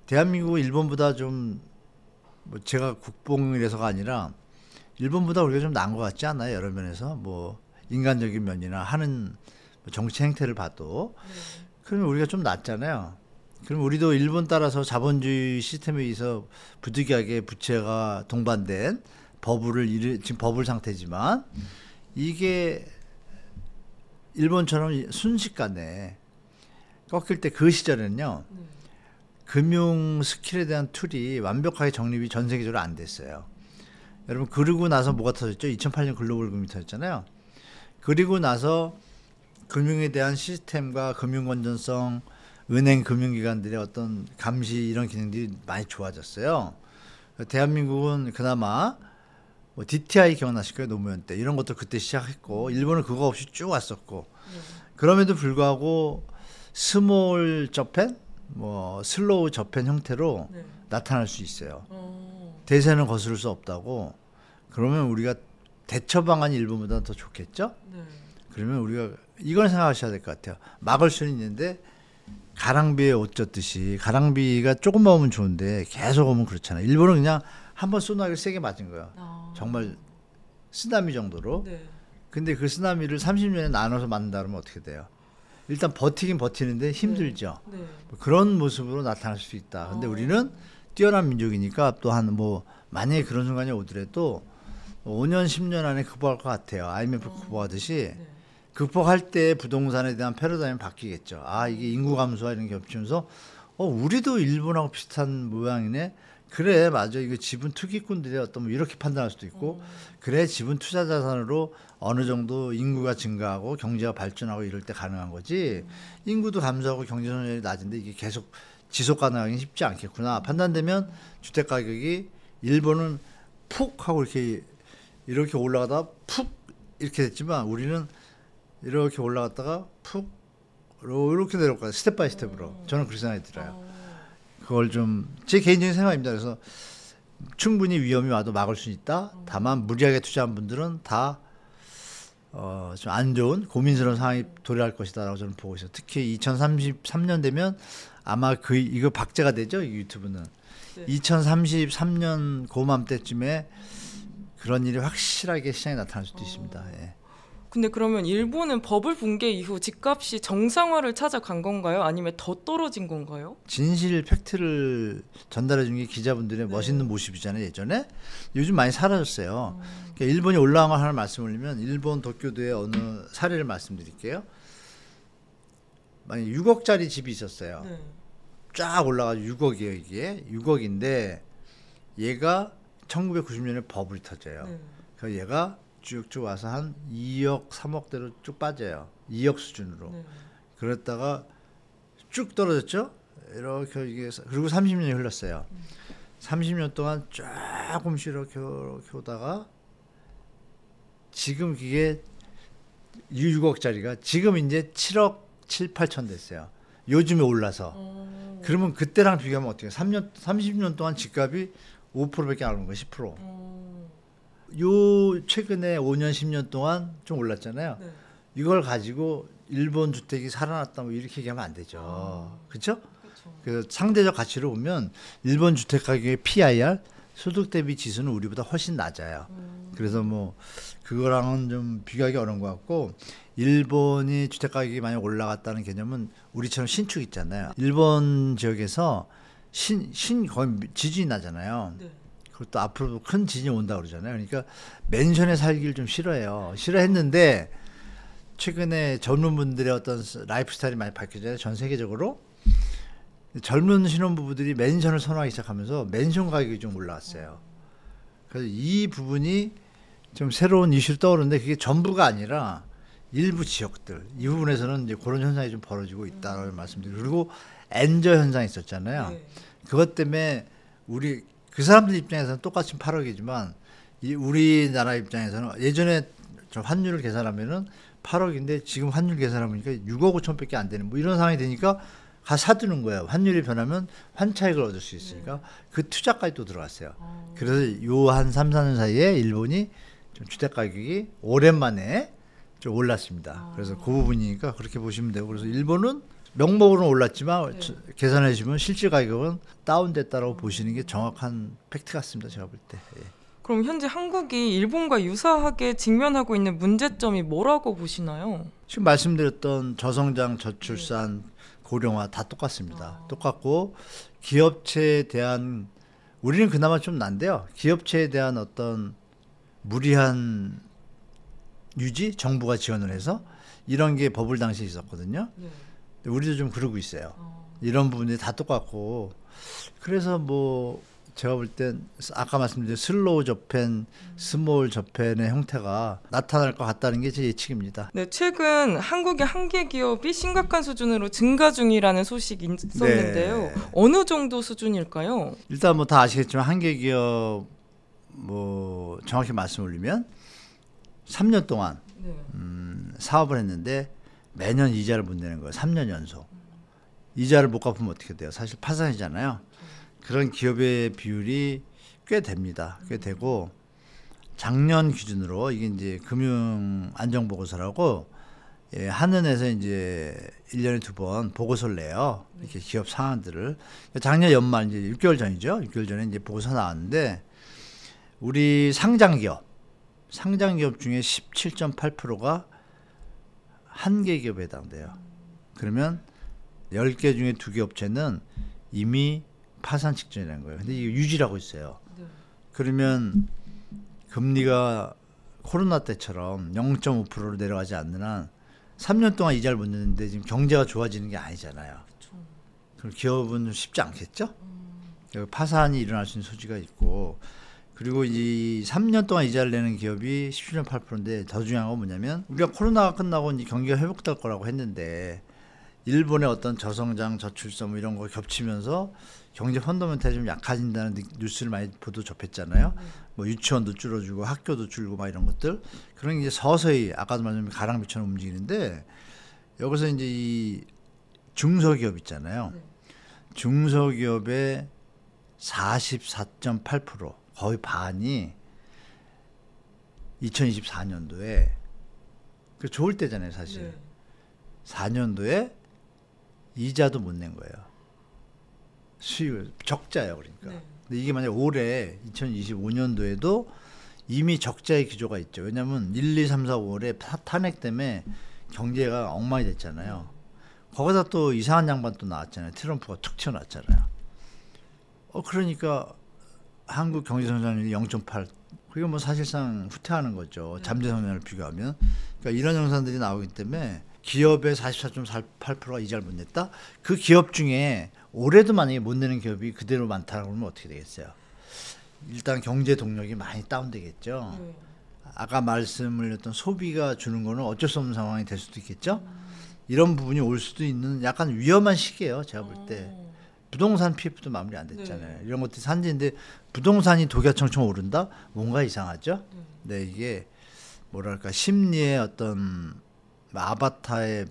대한민국은 일본보다 좀 뭐 제가 국뽕이라서가 아니라 일본보다 우리가 좀 나은 것 같지 않아요? 여러 면에서 뭐 인간적인 면이나 하는 정치 행태를 봐도 그러면 우리가 좀 낫잖아요. 그럼 우리도 일본 따라서 자본주의 시스템에 의해서 부득이하게 부채가 동반된 지금 버블 상태지만 이게 일본처럼 순식간에 꺾일 때 그 시절에는요. 금융 스킬에 대한 툴이 완벽하게 정립이 전 세계적으로 안 됐어요. 여러분 그러고 나서 뭐가 터졌죠? 2008년 글로벌 금융이 터졌잖아요. 그리고 나서 금융에 대한 시스템과 금융 건전성, 은행 금융기관들의 어떤 감시 이런 기능들이 많이 좋아졌어요. 대한민국은 그나마 뭐 DTI 기억나실 거예요. 노무현 때 이런 것도 그때 시작했고 일본은 그거 없이 쭉 왔었고 그럼에도 불구하고 스몰 저펜, 뭐 슬로우 저펜 형태로 나타날 수 있어요. 대세는 거스를 수 없다고. 그러면 우리가 대처 방안이 일본보다 더 좋겠죠? 그러면 우리가 이걸 생각하셔야 될 것 같아요. 막을 수는 있는데 가랑비에 옷 젖듯이 가랑비가 조금만 오면 좋은데 계속 오면 그렇잖아요. 일본은 그냥 한번 소나기를 세게 맞은 거예요. 정말 쓰나미 정도로. 근데 그 쓰나미를 30년에 나눠서 맞는다 그러면 어떻게 돼요? 일단 버티긴 버티는데 힘들죠. 그런 모습으로 나타날 수 있다. 근데 우리는 뛰어난 민족이니까 또 한 뭐 만약에 그런 순간이 오더라도 5년 10년 안에 극복할 것 같아요. IMF 극복하듯이 극복할 때 부동산에 대한 패러다임이 바뀌겠죠. 아 이게 인구 감소와 이런 게 겹치면서 우리도 일본하고 비슷한 모양이네. 그래 맞아 이거 지분 투기꾼들이 어떤 뭐 이렇게 판단할 수도 있고 그래 지분 투자 자산으로 어느 정도 인구가 증가하고 경제가 발전하고 이럴 때 가능한 거지 인구도 감소하고 경제 성장이 낮은데 이게 계속 지속 가능하기는 쉽지 않겠구나 판단되면 주택 가격이 일본은 푹 하고 이렇게 올라가다 푹 이렇게 됐지만 우리는 이렇게 올라갔다가 푹 이렇게 내려올 거예요. 스텝 바이 스텝으로 저는 그렇게 생각이 들어요. 그걸 좀 제 개인적인 생각입니다. 그래서 충분히 위험이 와도 막을 수 있다. 다만 무리하게 투자한 분들은 다 좀 안 좋은 고민스러운 상황이 도래할 것이다라고 저는 보고 있어요. 특히 2033년 되면 아마 이거 박제가 되죠. 이 유튜브는 2033년 고맘때쯤에 그런 일이 확실하게 시장에 나타날 수도 있습니다. 예. 근데 그러면 일본은 버블 붕괴 이후 집값이 정상화를 찾아간 건가요? 아니면 더 떨어진 건가요? 진실 팩트를 전달해 준 게 기자분들의 멋있는 모습이잖아요. 예전에 요즘 많이 사라졌어요. 그러니까 일본이 올라간 걸 하나 말씀을 드리면 일본 도쿄도의 어느 사례를 말씀드릴게요. 만약 6억짜리 집이 있었어요. 쫙 올라가지고 6억이에요. 이게 6억인데 얘가 1990년에 버블이 터져요. 그래서 얘가 쭉쭉 와서 한 2억, 3억대로 쭉 빠져요. 2억 수준으로. 그랬다가 쭉 떨어졌죠. 이렇게 이게 그리고 30년이 흘렀어요. 30년 동안 조금씩 이렇게 오다가 지금 이게 6억짜리가 지금 이제 7억 7, 8천 됐어요. 요즘에 올라서. 그러면 그때랑 비교하면 어떻게 해요? 30년 동안 집값이 5%밖에 안 오른 거예요. 10%. 요 최근에 5년 10년 동안 좀 올랐잖아요. 이걸 가지고 일본 주택이 살아났다 뭐 이렇게 얘기하면 안 되죠. 그렇죠? 그래서 상대적 가치로 보면 일본 주택 가격의 PIR 소득 대비 지수는 우리보다 훨씬 낮아요. 그래서 뭐 그거랑은 좀 비교하기 어려운 것 같고 일본이 주택 가격이 많이 올라갔다는 개념은 우리처럼 신축 있잖아요. 일본 지역에서 거의 지진이 나잖아요. 그것도 앞으로도 큰 지진이 온다 그러잖아요. 그러니까 맨션에 살기를 좀 싫어해요. 싫어했는데 최근에 젊은 분들의 어떤 라이프 스타일이 많이 바뀌었잖아요. 전 세계적으로 젊은 신혼부부들이 맨션을 선호하기 시작하면서 맨션 가격이 좀 올라왔어요. 그래서 이 부분이 좀 새로운 이슈로 떠오르는데 그게 전부가 아니라 일부 지역들 이 부분에서는 이제 그런 현상이 좀 벌어지고 있다는 말씀드리고 그리고 엔저 현상이 있었잖아요. 그것 때문에 그 사람들 입장에서는 똑같이 8억이지만 우리나라 입장에서는 예전에 저 환율을 계산하면은 8억인데 지금 환율 계산하니까 6억 5천밖에 안 되는 뭐 이런 상황이 되니까 가 사두는 거예요. 환율이 변하면 환차익을 얻을 수 있으니까 그 투자까지 또 들어갔어요. 그래서 요 한 3, 4년 사이에 일본이 좀 주택 가격이 오랜만에 좀 올랐습니다. 그래서 그 부분이니까 그렇게 보시면 되고 그래서 일본은 명목으로는 올랐지만 계산해 주시면 실질 가격은 다운됐다라고 보시는 게 정확한 팩트 같습니다. 제가 볼 때. 예. 그럼 현재 한국이 일본과 유사하게 직면하고 있는 문제점이 뭐라고 보시나요? 지금 말씀드렸던 저성장, 저출산, 고령화 다 똑같습니다. 똑같고 기업체에 대한 우리는 그나마 좀 난데요. 기업체에 대한 어떤 무리한 유지, 정부가 지원을 해서 이런 게 버블 당시에 있었거든요. 우리도 좀 그러고 있어요. 이런 부분이 다 똑같고 그래서 뭐 제가 볼 땐 아까 말씀드린 슬로우 저펜, 스몰 저펜의 형태가 나타날 것 같다는 게 제 예측입니다. 네, 최근 한국의 한계 기업이 심각한 수준으로 증가 중이라는 소식이 있었는데요. 어느 정도 수준일까요? 일단 뭐 다 아시겠지만 한계 기업 뭐 정확히 말씀 올리면 3년 동안 네. 사업을 했는데 매년 이자를 못 내는 거예요. 3년 연속. 이자를 못 갚으면 어떻게 돼요? 사실 파산이잖아요. 그런 기업의 비율이 꽤 됩니다. 꽤 되고 작년 기준으로 이게 이제 금융 안정 보고서라고 예, 한은에서 이제 1년에 2번 보고서를 내요. 이렇게 기업 상황들을. 작년 연말 이제 6개월 전이죠. 6개월 전에 이제 보고서 나왔는데 우리 상장 기업 중에 17.8%가 한 개 기업에 해당돼요. 그러면 10개 중에 2개 업체는 이미 파산 직전이라는 거예요. 근데 이게 유지를 하고 있어요. 네. 그러면 금리가 코로나 때처럼 0.5%로 내려가지 않는 한 3년 동안 이자를 못 내는데 지금 경제가 좋아지는 게 아니잖아요. 그럼 기업은 좀 쉽지 않겠죠? 파산이 일어날 수 있는 소지가 있고 그리고 이 3년 동안 이자를 내는 기업이 17.8%인데 더 중요한 건 뭐냐면 우리가 코로나가 끝나고 이제 경기가 회복될 거라고 했는데 일본의 어떤 저성장, 저출산 뭐 이런 거 겹치면서 경제 펀더멘탈이 좀 약해진다는 뉴스를 많이 보도 접했잖아요. 뭐 유치원도 줄어들고 학교도 줄고 막 이런 것들. 그런 게 이제 서서히 아까도 말씀드린 가랑비처럼 움직이는데 여기서 이제 이 중소기업 있잖아요. 중소기업의 44.8% 거의 반이 2024년도에 그 좋을 때잖아요, 사실. 네. 4년도에 이자도 못 낸 거예요. 수익을 적자예요, 그러니까. 네. 근데 이게 만약 올해 2025년도에도 이미 적자의 기조가 있죠. 왜냐하면 1, 2, 3, 4, 5월에 탄핵 때문에 경제가 엉망이 됐잖아요. 거기다 또 이상한 양반 또 나왔잖아요. 트럼프가 툭 튀어나왔잖아요. 그러니까 한국 경제 성장률이 0.8. 그게 뭐 사실상 후퇴하는 거죠. 잠재 성장을 비교하면. 그러니까 이런 현상들이 나오기 때문에 기업의 44.8%가 이자를 못 냈다? 그 기업 중에 올해도 만약에 못 내는 기업이 그대로 많다고 하면 어떻게 되겠어요? 일단 경제 동력이 많이 다운되겠죠. 아까 말씀드렸던 소비가 주는 거는 어쩔 수 없는 상황이 될 수도 있겠죠. 이런 부분이 올 수도 있는 약간 위험한 시기예요. 제가 볼 때. 부동산 PF도 마무리 안 됐잖아요. 이런 것들이 산지인데 부동산이 독야청청 오른다? 뭔가 이상하죠. 네, 이게 뭐랄까 심리의 어떤 아바타의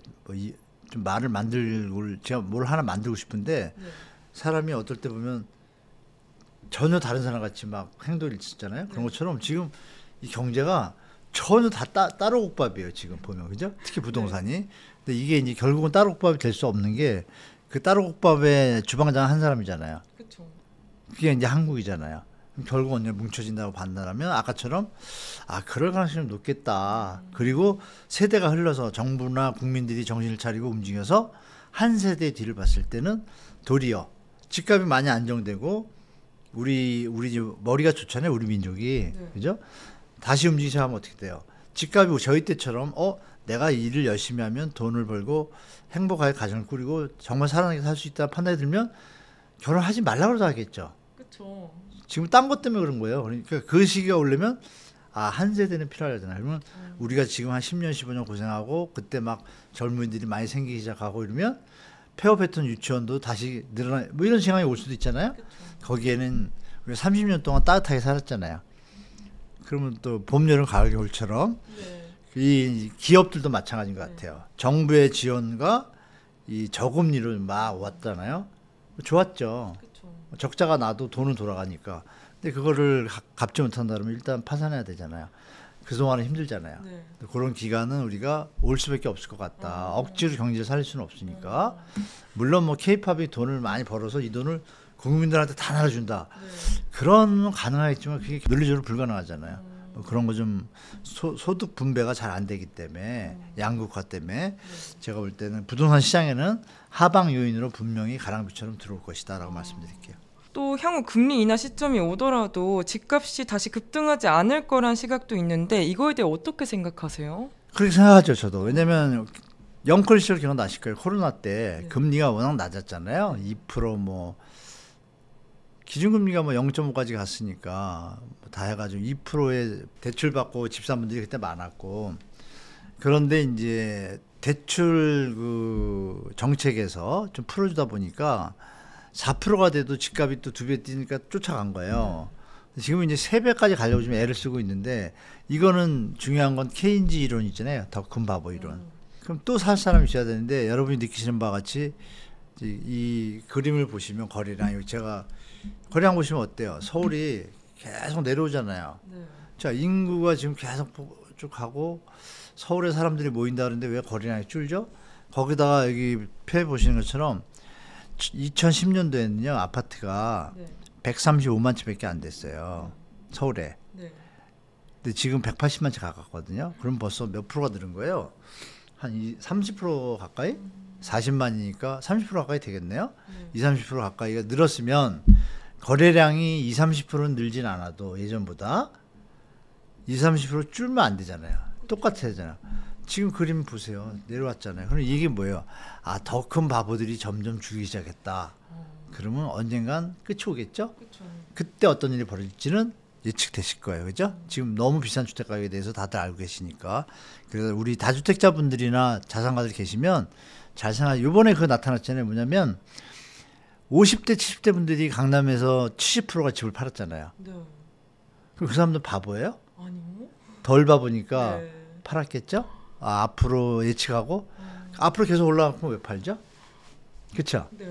좀 말을 만들고 제가 뭘 하나 만들고 싶은데 사람이 어떨 때 보면 전혀 다른 사람 같이 막 행동을 있잖아요. 그런 것처럼 지금 이 경제가 전혀 다 따로국밥이에요. 지금 보면 그죠? 특히 부동산이. 근데 이게 이제 결국은 따로국밥이 될 수 없는 게 그 따로국밥의 주방장 한 사람이잖아요. 그렇죠. 그게 이제 한국이잖아요. 그럼 결국 언제 뭉쳐진다고 판단하면 아까처럼 그럴 가능성이 좀 높겠다. 그리고 세대가 흘러서 정부나 국민들이 정신을 차리고 움직여서 한 세대의 뒤를 봤을 때는 도리어 집값이 많이 안정되고 우리 머리가 좋잖아요. 우리 민족이. 그죠? 다시 움직이기 시작하면 어떻게 돼요? 집값이 저희 때처럼 내가 일을 열심히 하면 돈을 벌고 행복하게 가정을 꾸리고 정말 살아나게 살 수 있다 판단이 들면 결혼하지 말라고 하겠죠. 그렇죠. 지금 딴 것 때문에 그런 거예요. 그러니까 그 시기가 오려면 한 세대는 필요하잖아요. 그러면 우리가 지금 한 10년, 15년 고생하고 그때 막 젊은이들이 많이 생기기 시작하고 이러면 폐업했던 유치원도 다시 늘어나 뭐 이런 상황이 올 수도 있잖아요. 그쵸. 거기에는 우리가 30년 동안 따뜻하게 살았잖아요. 그러면 또 봄, 여름, 가을, 겨울처럼 이 기업들도 마찬가지인 것 같아요. 정부의 지원과 이 저금리를 막 왔잖아요. 좋았죠. 그쵸. 적자가 나도 돈은 돌아가니까. 근데 그거를 갚지 못한다 그러면 일단 파산해야 되잖아요. 그동안은 힘들잖아요. 그런 기간은 우리가 올 수밖에 없을 것 같다. 억지로 경제를 살릴 수는 없으니까. 물론 뭐 K-팝이 돈을 많이 벌어서 이 돈을 국민들한테 다 나눠준다. 그런 건 가능하겠지만 그게 논리적으로 불가능하잖아요. 그런 거 좀 소득 분배가 잘 안 되기 때문에 양극화 때문에 제가 볼 때는 부동산 시장에는 하방 요인으로 분명히 가랑비처럼 들어올 것이다라고 말씀드릴게요. 또 향후 금리 인하 시점이 오더라도 집값이 다시 급등하지 않을 거란 시각도 있는데 이거에 대해 어떻게 생각하세요? 그렇게 생각하죠, 저도. 왜냐면 영클 시절 기억나실 거예요. 코로나 때 금리가 워낙 낮았잖아요. 2% 기준금리가 0.5까지 갔으니까 다 해가지고 2%의 대출 받고 집사분들이 그때 많았고 그런데 이제 대출 그 정책에서 좀 풀어주다 보니까 4%가 돼도 집값이 또 2배 뛰니까 쫓아간 거예요. 지금은 이제 3배까지 가려고 좀 애를 쓰고 있는데 이거는 중요한 건 케인즈 이론 있잖아요. 더 큰 바보 이론. 그럼 또 살 사람이 있어야 되는데 여러분이 느끼시는 바와 같이 이 그림을 보시면 거래량 제가 거래량 보시면 어때요? 서울이 계속 내려오잖아요. 네. 자, 인구가 지금 계속 쭉 가고 서울에 사람들이 모인다 그러는데 왜 거래량이 줄죠? 거기다가 여기 표에 보시는 것처럼 2010년도에는요 아파트가 네. 135만 채밖에 안 됐어요. 서울에. 네. 근데 지금 180만 채 가깝거든요. 그럼 벌써 몇 프로가 늘은 거예요? 한 30% 가까이? 40만이니까 30% 가까이 되겠네요. 20, 30% 가까이가 늘었으면 거래량이 20, 30%는 늘진 않아도 예전보다 20, 30% 줄면 안 되잖아요. 똑같아잖아요. 지금 그림 보세요. 내려왔잖아요. 그럼 이게 뭐예요? 아, 더 큰 바보들이 점점 죽이기 시작했다. 그러면 언젠간 끝이 오겠죠? 그쵸. 그때 어떤 일이 벌어질지는 예측되실 거예요. 그죠? 지금 너무 비싼 주택 가격에 대해서 다들 알고 계시니까. 그래서 우리 다주택자분들이나 자산가들 계시면 잘 생각해. 요번에 그거 나타났잖아요. 뭐냐면 50대, 70대 분들이 강남에서 70%가 집을 팔았잖아요. 네. 그럼 그 사람들 바보예요? 아니요. 덜 바보니까 네. 팔았겠죠? 아, 앞으로 예측하고 앞으로 계속 올라가면 왜 팔죠? 그렇죠? 네.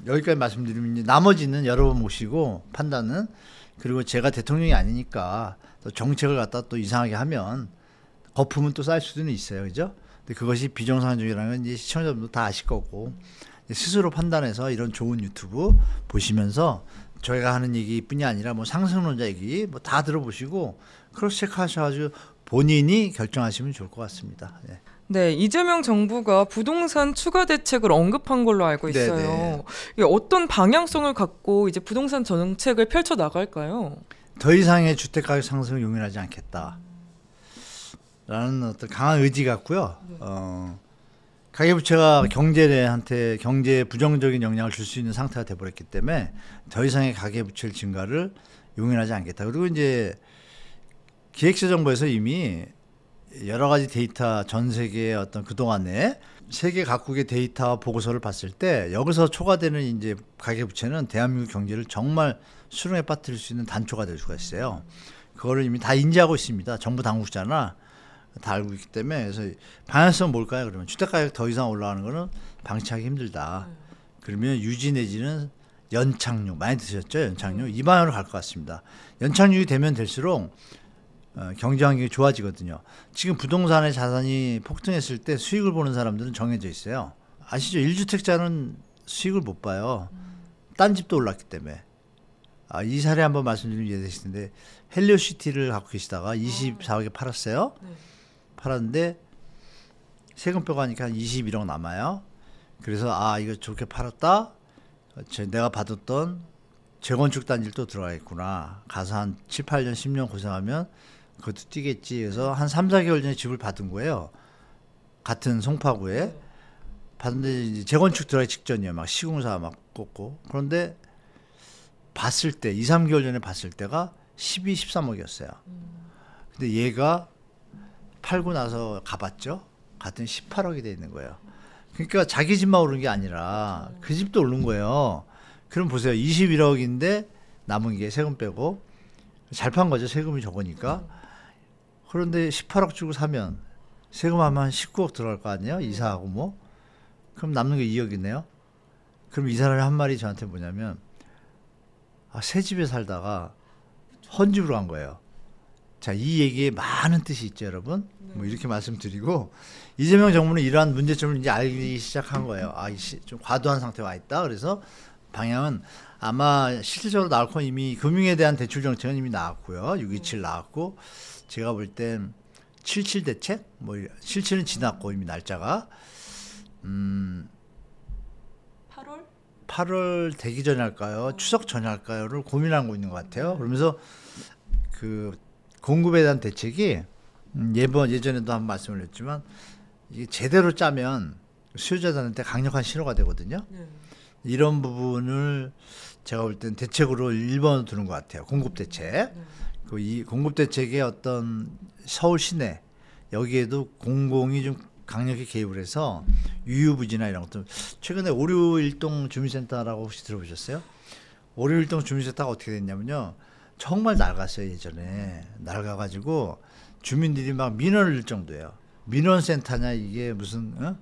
여기까지 말씀드리면 이제 나머지는 여러 번 모시고 판단은 그리고 제가 대통령이 아니니까 또 정책을 갖다 또 이상하게 하면 거품은 또 쌓일 수도 있어요, 그죠? 근데 그것이 비정상적이라는 건 이제 시청자분도 다 아실 거고 스스로 판단해서 이런 좋은 유튜브 보시면서 저희가 하는 얘기뿐이 아니라 뭐 상승론자 얘기 뭐 다 들어보시고 크로스 체크하셔가지고 본인이 결정하시면 좋을 것 같습니다. 네. 네, 이재명 정부가 부동산 추가 대책을 언급한 걸로 알고 있어요. 네네. 이게 어떤 방향성을 갖고 이제 부동산 정책을 펼쳐 나갈까요? 더 이상의 주택가격 상승을 용인하지 않겠다. 라는 어떤 강한 의지 같고요. 가계부채가 경제한테 경제에 부정적인 영향을 줄 수 있는 상태가 돼버렸기 때문에 더 이상의 가계부채 증가를 용인하지 않겠다. 그리고 이제 기획재정부에서 이미 여러 가지 데이터 전 세계의 어떤 그동안에 세계 각국의 데이터 보고서를 봤을 때 여기서 초과되는 이제 가계부채는 대한민국 경제를 정말 수렁에 빠뜨릴 수 있는 단초가 될 수가 있어요. 그거를 이미 다 인지하고 있습니다. 정부 당국자나 다 알고 있기 때문에. 그래서 방향성은 뭘까요? 그러면 주택가격 더 이상 올라가는 거는 방치하기 힘들다. 그러면 유지 내지는 연착륙 많이 드셨죠? 연착륙 이 방향으로 갈 것 같습니다. 연착륙이 되면 될수록 경제 환경이 좋아지거든요. 지금 부동산의 자산이 폭등했을 때 수익을 보는 사람들은 정해져 있어요. 아시죠? 1주택자는 수익을 못 봐요. 딴 집도 올랐기 때문에. 이 사례 한번 말씀드리면 이해되실 텐데 헬리오시티를 갖고 계시다가 24억에 팔았어요. 네. 팔았는데 세금 빼고 하니까 한 21억 남아요. 그래서 이거 좋게 팔았다. 내가 받았던 재건축 단지를 또 들어가겠구나. 가서 한 7, 8년, 10년 고생하면 그것도 뛰겠지. 그래서 한 3, 4개월 전에 집을 받은 거예요. 같은 송파구에. 받은데 이제 재건축 들어가기 직전이에요. 막 시공사 막 꽂고. 그런데 봤을 때 2, 3개월 전에 봤을 때가 12, 13억이었어요. 근데 얘가 팔고 나서 가봤죠. 갔더니 18억이 돼 있는 거예요. 그러니까 자기 집만 오른 게 아니라 그 집도 오른 거예요. 그럼 보세요. 21억인데 남은 게 세금 빼고 잘 판 거죠. 세금이 적으니까. 그런데 18억 주고 사면 세금 하면 한 19억 들어갈 거 아니에요? 이사하고 뭐. 그럼 남는 게 2억이네요. 그럼 이 사람이 한 말이 저한테 뭐냐면 새 집에 살다가 헌집으로 간 거예요. 자, 이 얘기에 많은 뜻이 있죠, 여러분. 뭐 이렇게 말씀드리고 이재명 정부는 이러한 문제점을 이제 알기 시작한 거예요. 좀 과도한 상태에 와 있다. 그래서 방향은 아마 실질적으로 나올 건 이미 금융에 대한 대출 정책은 이미 나왔고요. 627 나왔고 제가 볼 땐 77 대책? 뭐 77은 지났고 이미 날짜가 8월 되기 전에 할까요? 추석 전에 할까요?를 고민하고 있는 것 같아요. 그러면서 그 공급에 대한 대책이 예전에도 한번 말씀을 했지만 이게 제대로 짜면 수요자들한테 강력한 신호가 되거든요. 이런 부분을 제가 볼 땐 대책으로 1번으로 두는 것 같아요. 공급 대책. 이 공급 대책의 어떤 서울 시내 여기에도 공공이 좀 강력히 개입을 해서 유유부지나 이런 것들. 최근에 561동 주민센터라고 혹시 들어보셨어요? 561동 주민센터가 어떻게 됐냐면요. 정말 낡았어요. 예전에 낡아가지고 주민들이 막 민원을 낼 정도예요. 민원센터냐 이게 무슨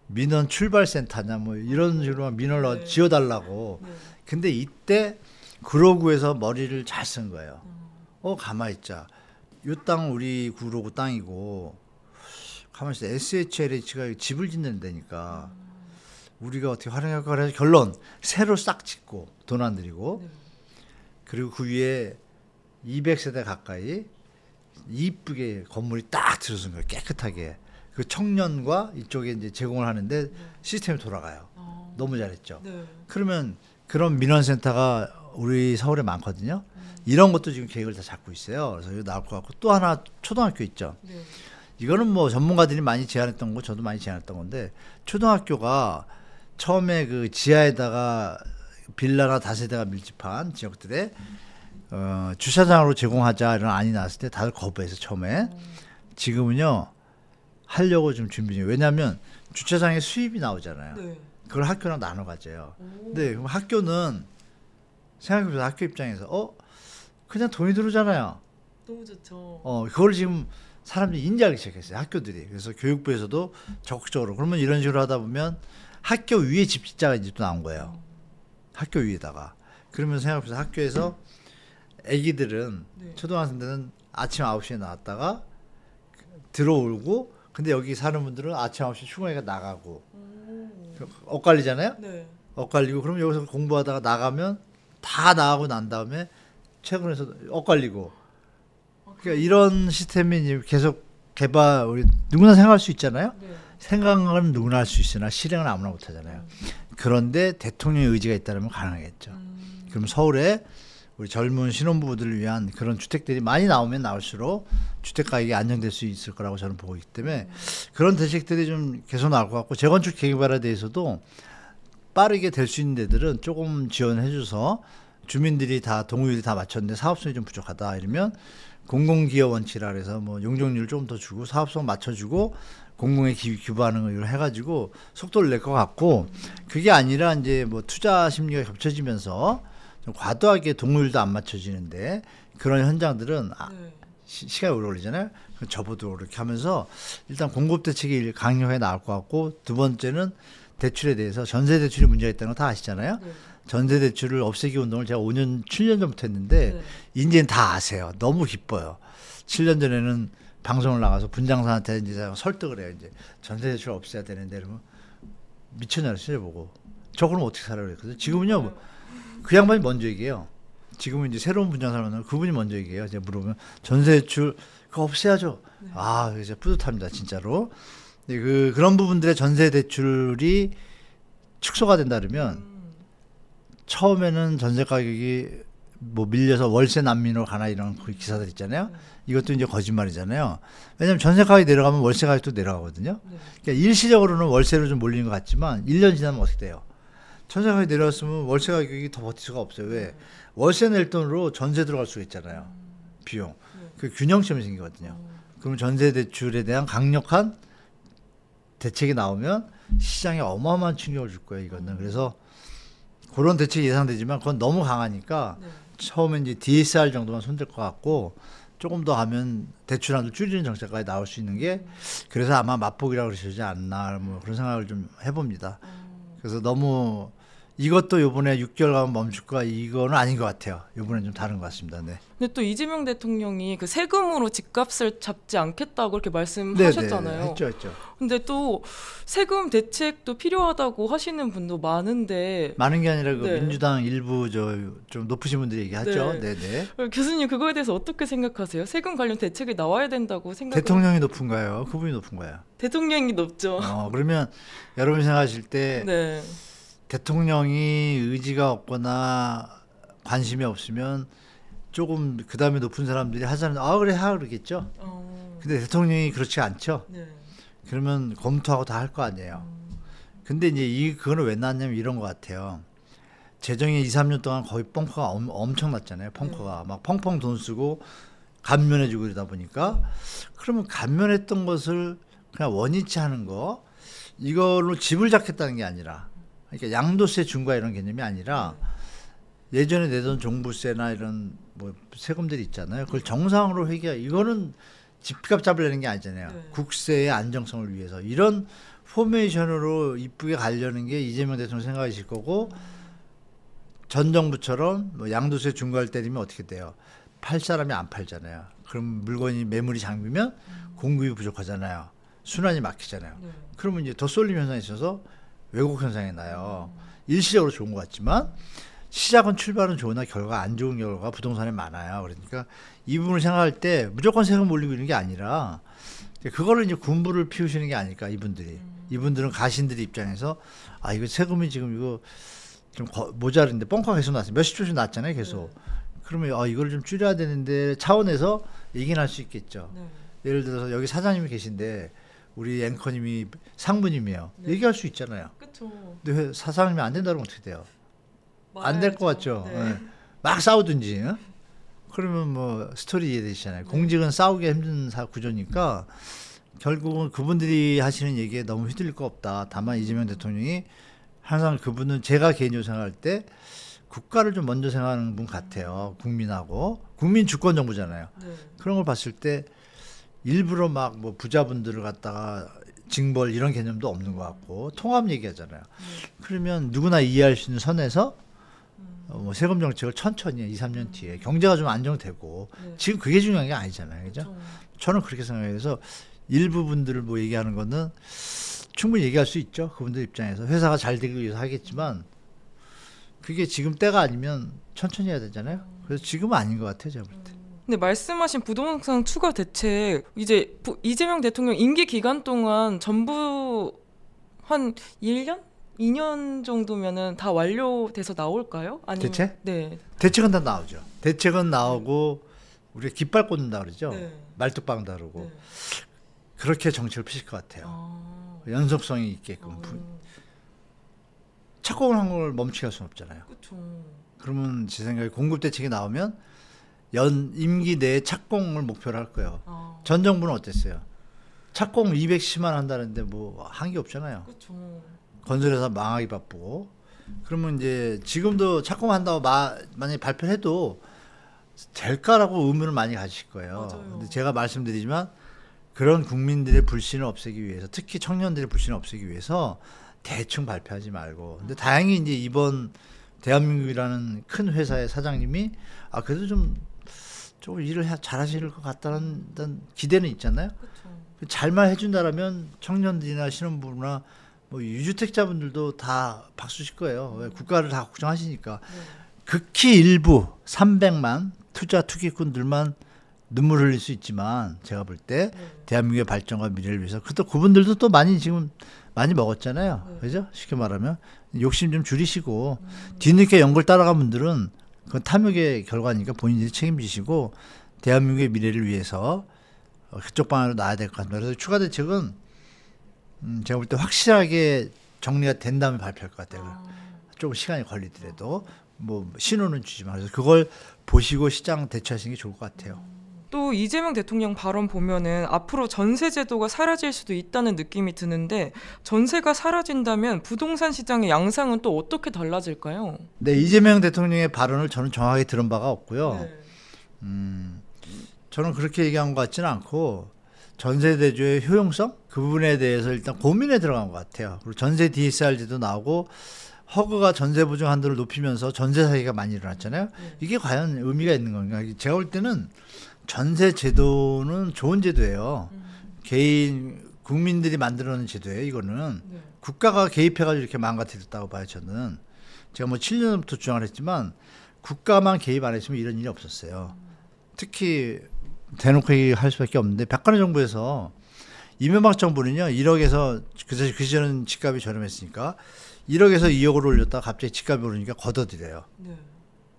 민원 출발센터냐 뭐 이런 식으로 막 민원을 네. 지어달라고. 네. 근데 이때 구로구에서 머리를 잘 쓴 거예요. 가만히 있자. 이 땅 우리 구로구 땅이고 가만히 있어. SHLH가 집을 짓는 데니까 우리가 어떻게 활용할까 해서 결론 새로 싹 짓고 돈 안 들이고 네. 그리고 그 위에 200세대 가까이 이쁘게 건물이 딱 들어선 거예요. 깨끗하게. 그 청년과 이쪽에 이제 제공을 하는데 시스템이 돌아가요. 너무 잘했죠. 네. 그러면 그런 민원센터가 우리 서울에 많거든요. 이런 것도 지금 계획을 다 잡고 있어요. 그래서 이거 나올 것 같고 또 하나 초등학교 있죠. 네. 이거는 뭐 전문가들이 많이 제안했던 거 저도 많이 제안했던 건데 초등학교가 처음에 그 지하에다가 빌라나 다세대가 밀집한 지역들에 주차장으로 제공하자 이런 안이 나왔을 때 다들 거부해서 처음에 지금은요 하려고 좀 준비 중이에요. 왜냐하면 주차장에 수입이 나오잖아요. 네. 그걸 학교랑 나눠 가져요. 오. 근데 그럼 학교는 생각해보세요. 학교 입장에서 그냥 돈이 들어오잖아요. 너무 좋죠. 그걸 지금 사람들이 인지하기 시작했어요. 학교들이. 그래서 교육부에서도 적극적으로. 그러면 이런 식으로 하다 보면 학교 위에 집 짓자가 이제 또 나온 거예요. 학교 위에다가. 그러면 생각해보세요. 학교에서 애기들은 네. 초등학생들은 아침 9시에 나왔다가 들어오고 근데 여기 사는 분들은 아침 9시 출근하니까 나가고 엇갈리잖아요. 네. 엇갈리고 그러면 여기서 공부하다가 나가면 다 나가고 난 다음에 퇴근해서 엇갈리고 그러니까 이런 시스템이 이제 계속 개발 우리 누구나 생각할 수 있잖아요. 네. 생각은 누구나 할 수 있으나 실행은 아무나 못하잖아요. 그런데 대통령의 의지가 있다면 가능하겠죠. 그럼 서울에 우리 젊은 신혼부부들을 위한 그런 주택들이 많이 나오면 나올수록 주택 가격이 안정될 수 있을 거라고 저는 보고 있기 때문에 그런 대책들이 좀 계속 나올 것 같고 재건축 개발에 대해서도 빠르게 될 수 있는 데들은 조금 지원해줘서 주민들이 다 동의율이 다 맞췄는데 사업성이 좀 부족하다 이러면 공공기여 원칙이라 그래서 뭐 용적률을 조금 더 주고 사업성 맞춰주고 공공에 기부하는 걸 해가지고 속도를 낼 것 같고 그게 아니라 이제 뭐 투자 심리가 겹쳐지면서 좀 과도하게 동의율도 안 맞춰지는데 그런 현장들은 네. 시간이 오래 걸리잖아요. 접어도 그렇게 하면서 일단 공급 대책이 강력하게 나올 것 같고 두 번째는 대출에 대해서 전세 대출이 문제가 있다는 거 다 아시잖아요. 네. 전세 대출을 없애기 운동을 제가 5년, 7년 전부터 했는데 네. 이제는 다 아세요. 너무 기뻐요. 7년 전에는 방송을 나가서 분장사한테 이제 설득을 해요. 이제 전세 대출 없애야 되는데 그러면 미쳤냐고 시켜보고 저 그럼 어떻게 살아야 그랬거든요. 지금은요 그 양반이 먼저 얘기해요. 지금은 이제 새로운 분장사를 만나면 그분이 먼저 얘기해요. 제가 물어보면 전세 대출 그거 없애야죠. 네. 이제 뿌듯합니다. 진짜로. 그런 부분들의 전세 대출이 축소가 된다 그러면 처음에는 전세 가격이 뭐 밀려서 월세 난민으로 가나 이런 그 기사들 있잖아요. 이것도 이제 거짓말이잖아요. 왜냐하면 전세 가격이 내려가면 월세 가격도 내려가거든요. 네. 그러니까 일시적으로는 월세로 좀 몰리는 것 같지만 1년 지나면 어떻게 돼요? 전세 가격이 내려왔으면 월세 가격이 더 버틸 수가 없어요. 왜? 월세 낼 돈으로 전세 들어갈 수가 있잖아요. 비용. 그 균형점이 생기거든요. 그럼 전세 대출에 대한 강력한 대책이 나오면 시장에 어마어마한 충격을 줄 거예요. 이거는. 그래서 그런 대책이 예상되지만 그건 너무 강하니까 네. 처음에 이제 DSR 정도만 손댈 것 같고 조금 더 하면 대출한도 줄이는 정책까지 나올 수 있는 게 그래서 아마 맛보기라고 그러시지 않나 뭐 그런 생각을 좀 해봅니다. 그래서 너무 이것도 요번에 6개월간 멈출 거 이거는 아닌 것 같아요. 요번엔 좀 다른 것 같습니다. 네. 근데 또 이재명 대통령이 그 세금으로 집값을 잡지 않겠다고 그렇게 말씀하셨잖아요. 했죠. 근데 또 세금 대책도 필요하다고 하시는 분도 많은데 많은 게 아니라 그 네. 민주당 일부 좀 높으신 분들이 얘기하죠. 네. 네네. 교수님 그거에 대해서 어떻게 생각하세요? 세금 관련 대책이 나와야 된다고 생각을 대통령이 높은가요? 그분이 높은가요? 대통령이 높죠. 그러면 여러분이 생각하실 때 네. 대통령이 의지가 없거나 관심이 없으면 조금 그 다음에 높은 사람들이 하자는 그래 그러겠죠. 근데 대통령이 그렇지 않죠. 네. 그러면 검토하고 다 할 거 아니에요. 근데 이제 그거는 왜 나왔냐면 이런 것 같아요. 재정이 2, 3년 동안 거의 펑크가 엄청났잖아요. 펑크가 막 펑펑 돈 쓰고 감면해주고 이러다 보니까 그러면 감면했던 것을 그냥 원위치 하는 거 이걸로 집을 잡겠다는 게 아니라 그러니까 양도세 중과 이런 개념이 아니라 예전에 내던 종부세나 이런 뭐 세금들이 있잖아요. 그걸 정상으로 이거는 집값 잡으려는 게 아니잖아요. 네. 국세의 안정성을 위해서 이런 포메이션으로 이쁘게 가려는 게 이재명 대통령 생각이실 거고 전 정부처럼 뭐 양도세 중과를 때리면 어떻게 돼요? 팔 사람이 안 팔잖아요. 그럼 물건이 매물이 잠기면 공급이 부족하잖아요. 순환이 막히잖아요. 네. 그러면 이제 더 쏠림 현상이 있어서 왜곡 현상이 나요. 일시적으로 좋은 것 같지만 시작은 출발은 좋으나 결과가 안 좋은 결과가 부동산에 많아요. 그러니까 이 부분을 생각할 때 무조건 세금 올리고 있는 게 아니라 그거를 이제 군부를 피우시는 게 아닐까 이분들이. 이분들은 가신들의 입장에서 아 이거 세금이 지금 이거 좀 모자른데 뻥카 계속 났어요. 몇십 조씩 났잖아요. 계속. 그러면 이걸 좀 줄여야 되는데 차원에서 얘기는 할 수 있겠죠. 네. 예를 들어서 여기 사장님이 계신데 우리 앵커님이 상무님이에요. 네. 얘기할 수 있잖아요. 그쵸. 근데 왜 사장님이 안 된다면 어떻게 돼요? 안 될 것 같죠. 네. 예. 막 싸우든지. 어? 그러면 뭐 스토리 이해되시잖아요. 공직은 싸우기 힘든 구조니까 결국은 그분들이 하시는 얘기에 너무 휘둘릴 거 없다. 다만 이재명 대통령이 항상 그분은 제가 개인적으로 생각할 때 국가를 좀 먼저 생각하는 분 같아요. 국민하고. 국민 주권 정부잖아요. 네. 그런 걸 봤을 때 일부러 막 뭐 부자분들을 갖다가 징벌 이런 개념도 없는 것 같고 통합 얘기하잖아요. 그러면 누구나 이해할 수 있는 선에서 뭐 세금 정책을 천천히 2, 3년 뒤에 경제가 좀 안정되고 네. 지금 그게 중요한 게 아니잖아요. 그죠? 그쵸. 저는 그렇게 생각해서 일부 분들을 뭐 얘기하는 거는 충분히 얘기할 수 있죠. 그분들 입장에서 회사가 잘 되기 위해서 하겠지만 그게 지금 때가 아니면 천천히 해야 되잖아요. 그래서 지금은 아닌 것 같아요. 제가 볼 때. 근데 말씀하신 부동산 추가 대책 이제 이재명 대통령 임기 기간 동안 전부 한 1년? 2년 정도면은 다 완료돼서 나올까요? 아니면 대책? 네. 대책은 다 나오죠. 대책은 나오고 우리가 깃발 꽂는다 그러죠. 네. 말뚝방 다루고 네. 그렇게 정책을 피실 것 같아요. 아. 연속성이 있게끔. 착공을 한 걸 멈추게 할 수는 없잖아요. 그렇죠. 그러면 제 생각에 공급 대책이 나오면 임기 내에 착공을 목표로 할 거예요. 아. 전 정부는 어땠어요? 착공 210만 한다는데 뭐 한 게 없잖아요. 그렇죠. 건설회사 망하기 바쁘고. 그러면 이제 지금도 착공한다고 만약에 발표를 해도 될까라고 의문을 많이 가지실 거예요. 맞아요. 근데 제가 말씀드리지만 그런 국민들의 불신을 없애기 위해서 특히 청년들의 불신을 없애기 위해서 대충 발표하지 말고. 근데 다행히 이제 이번 대한민국이라는 큰 회사의 사장님이 그래도 좀 일을 잘하실 것 같다는 기대는 있잖아요. 그렇죠. 잘만 해준다라면 청년들이나 신혼부부나 뭐 유주택자분들도 다 박수 칠 거예요. 왜 국가를 다 걱정하시니까. 네. 극히 일부 300만 투기꾼들만 눈물 흘릴 수 있지만 제가 볼 때 대한민국의 발전과 미래를 위해서 그분들도 또 지금 많이 먹었잖아요. 네. 그죠? 쉽게 말하면 욕심 좀 줄이시고 뒤늦게 연걸 따라간 분들은 그건 탐욕의 결과니까 본인들이 책임지시고 대한민국의 미래를 위해서 그쪽 방향으로 나아야 될 것 같습니다. 그래서 추가 대책은 제가 볼 때 확실하게 정리가 된 다음에 발표할 것 같아요. 조금 시간이 걸리더라도 뭐 신호는 주지만 그래서 그걸 보시고 시장 대처하시는 게 좋을 것 같아요. 또 이재명 대통령 발언 보면은 앞으로 전세 제도가 사라질 수도 있다는 느낌이 드는데 전세가 사라진다면 부동산 시장의 양상은 또 어떻게 달라질까요? 네, 이재명 대통령의 발언을 저는 정확하게 들은 바가 없고요. 네. 저는 그렇게 얘기한 것 같지는 않고 전세 대조의 효용성 그 부분에 대해서 일단 고민에 들어간 것 같아요. 그리고 전세 DSR제도 나오고 허그가 전세 보증 한도를 높이면서 전세 사기가 많이 일어났잖아요. 이게 과연 의미가 있는 건가? 제가 볼 때는 전세 제도는 좋은 제도예요. 개인 국민들이 만들어놓은 제도예요. 이거는 네. 국가가 개입해가지고 이렇게 망가뜨렸다고 봐요. 저는 제가 뭐 7년부터 주장을 했지만 국가만 개입 안 했으면 이런 일이 없었어요. 특히 대놓고 얘기할 수밖에 없는데 박근혜 정부에서 이명박 정부는요 1억에서 그 시절은 집값이 저렴했으니까 1억에서 2억으로 올렸다가 갑자기 집값이 오르니까 걷어들여요. 네.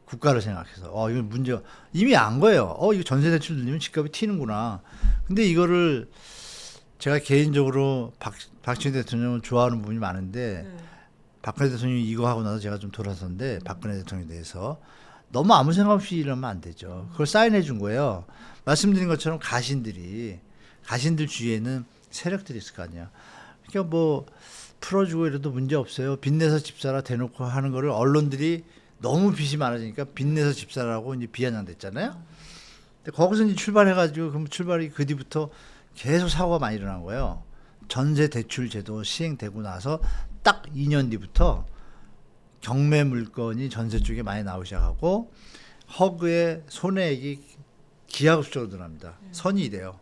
국가를 생각해서 이건 문제가 이미 안 거예요. 이거 전세 대출 늘리면 집값이 튀는구나. 근데 이거를 제가 개인적으로 박정희 대통령을 좋아하는 부분이 많은데 네. 박근혜 대통령이 이거 하고 나서 제가 좀 돌아섰는데 박근혜 대통령에 대해서 너무 아무 생각 없이 이러면 안 되죠. 그걸 사인해 준 거예요. 말씀드린 것처럼 가신들 주위에는 세력들이 있을 거 아니야. 그러니까 뭐 풀어주고 이래도 문제 없어요. 빚내서 집 사라 대놓고 하는 거를 언론들이 너무 빚이 많아지니까 빚내서 집 사라고 이제 비아냥됐잖아요. 근데 거기서 이제 출발해가지고 그럼 출발이 그 뒤부터 계속 사고가 많이 일어난 거예요. 전세 대출 제도 시행되고 나서 딱 2년 뒤부터 경매 물건이 전세 쪽에 많이 나오기 시작하고 허그의 손해액이 기하급수적으로 늘어납니다. 선이 돼요.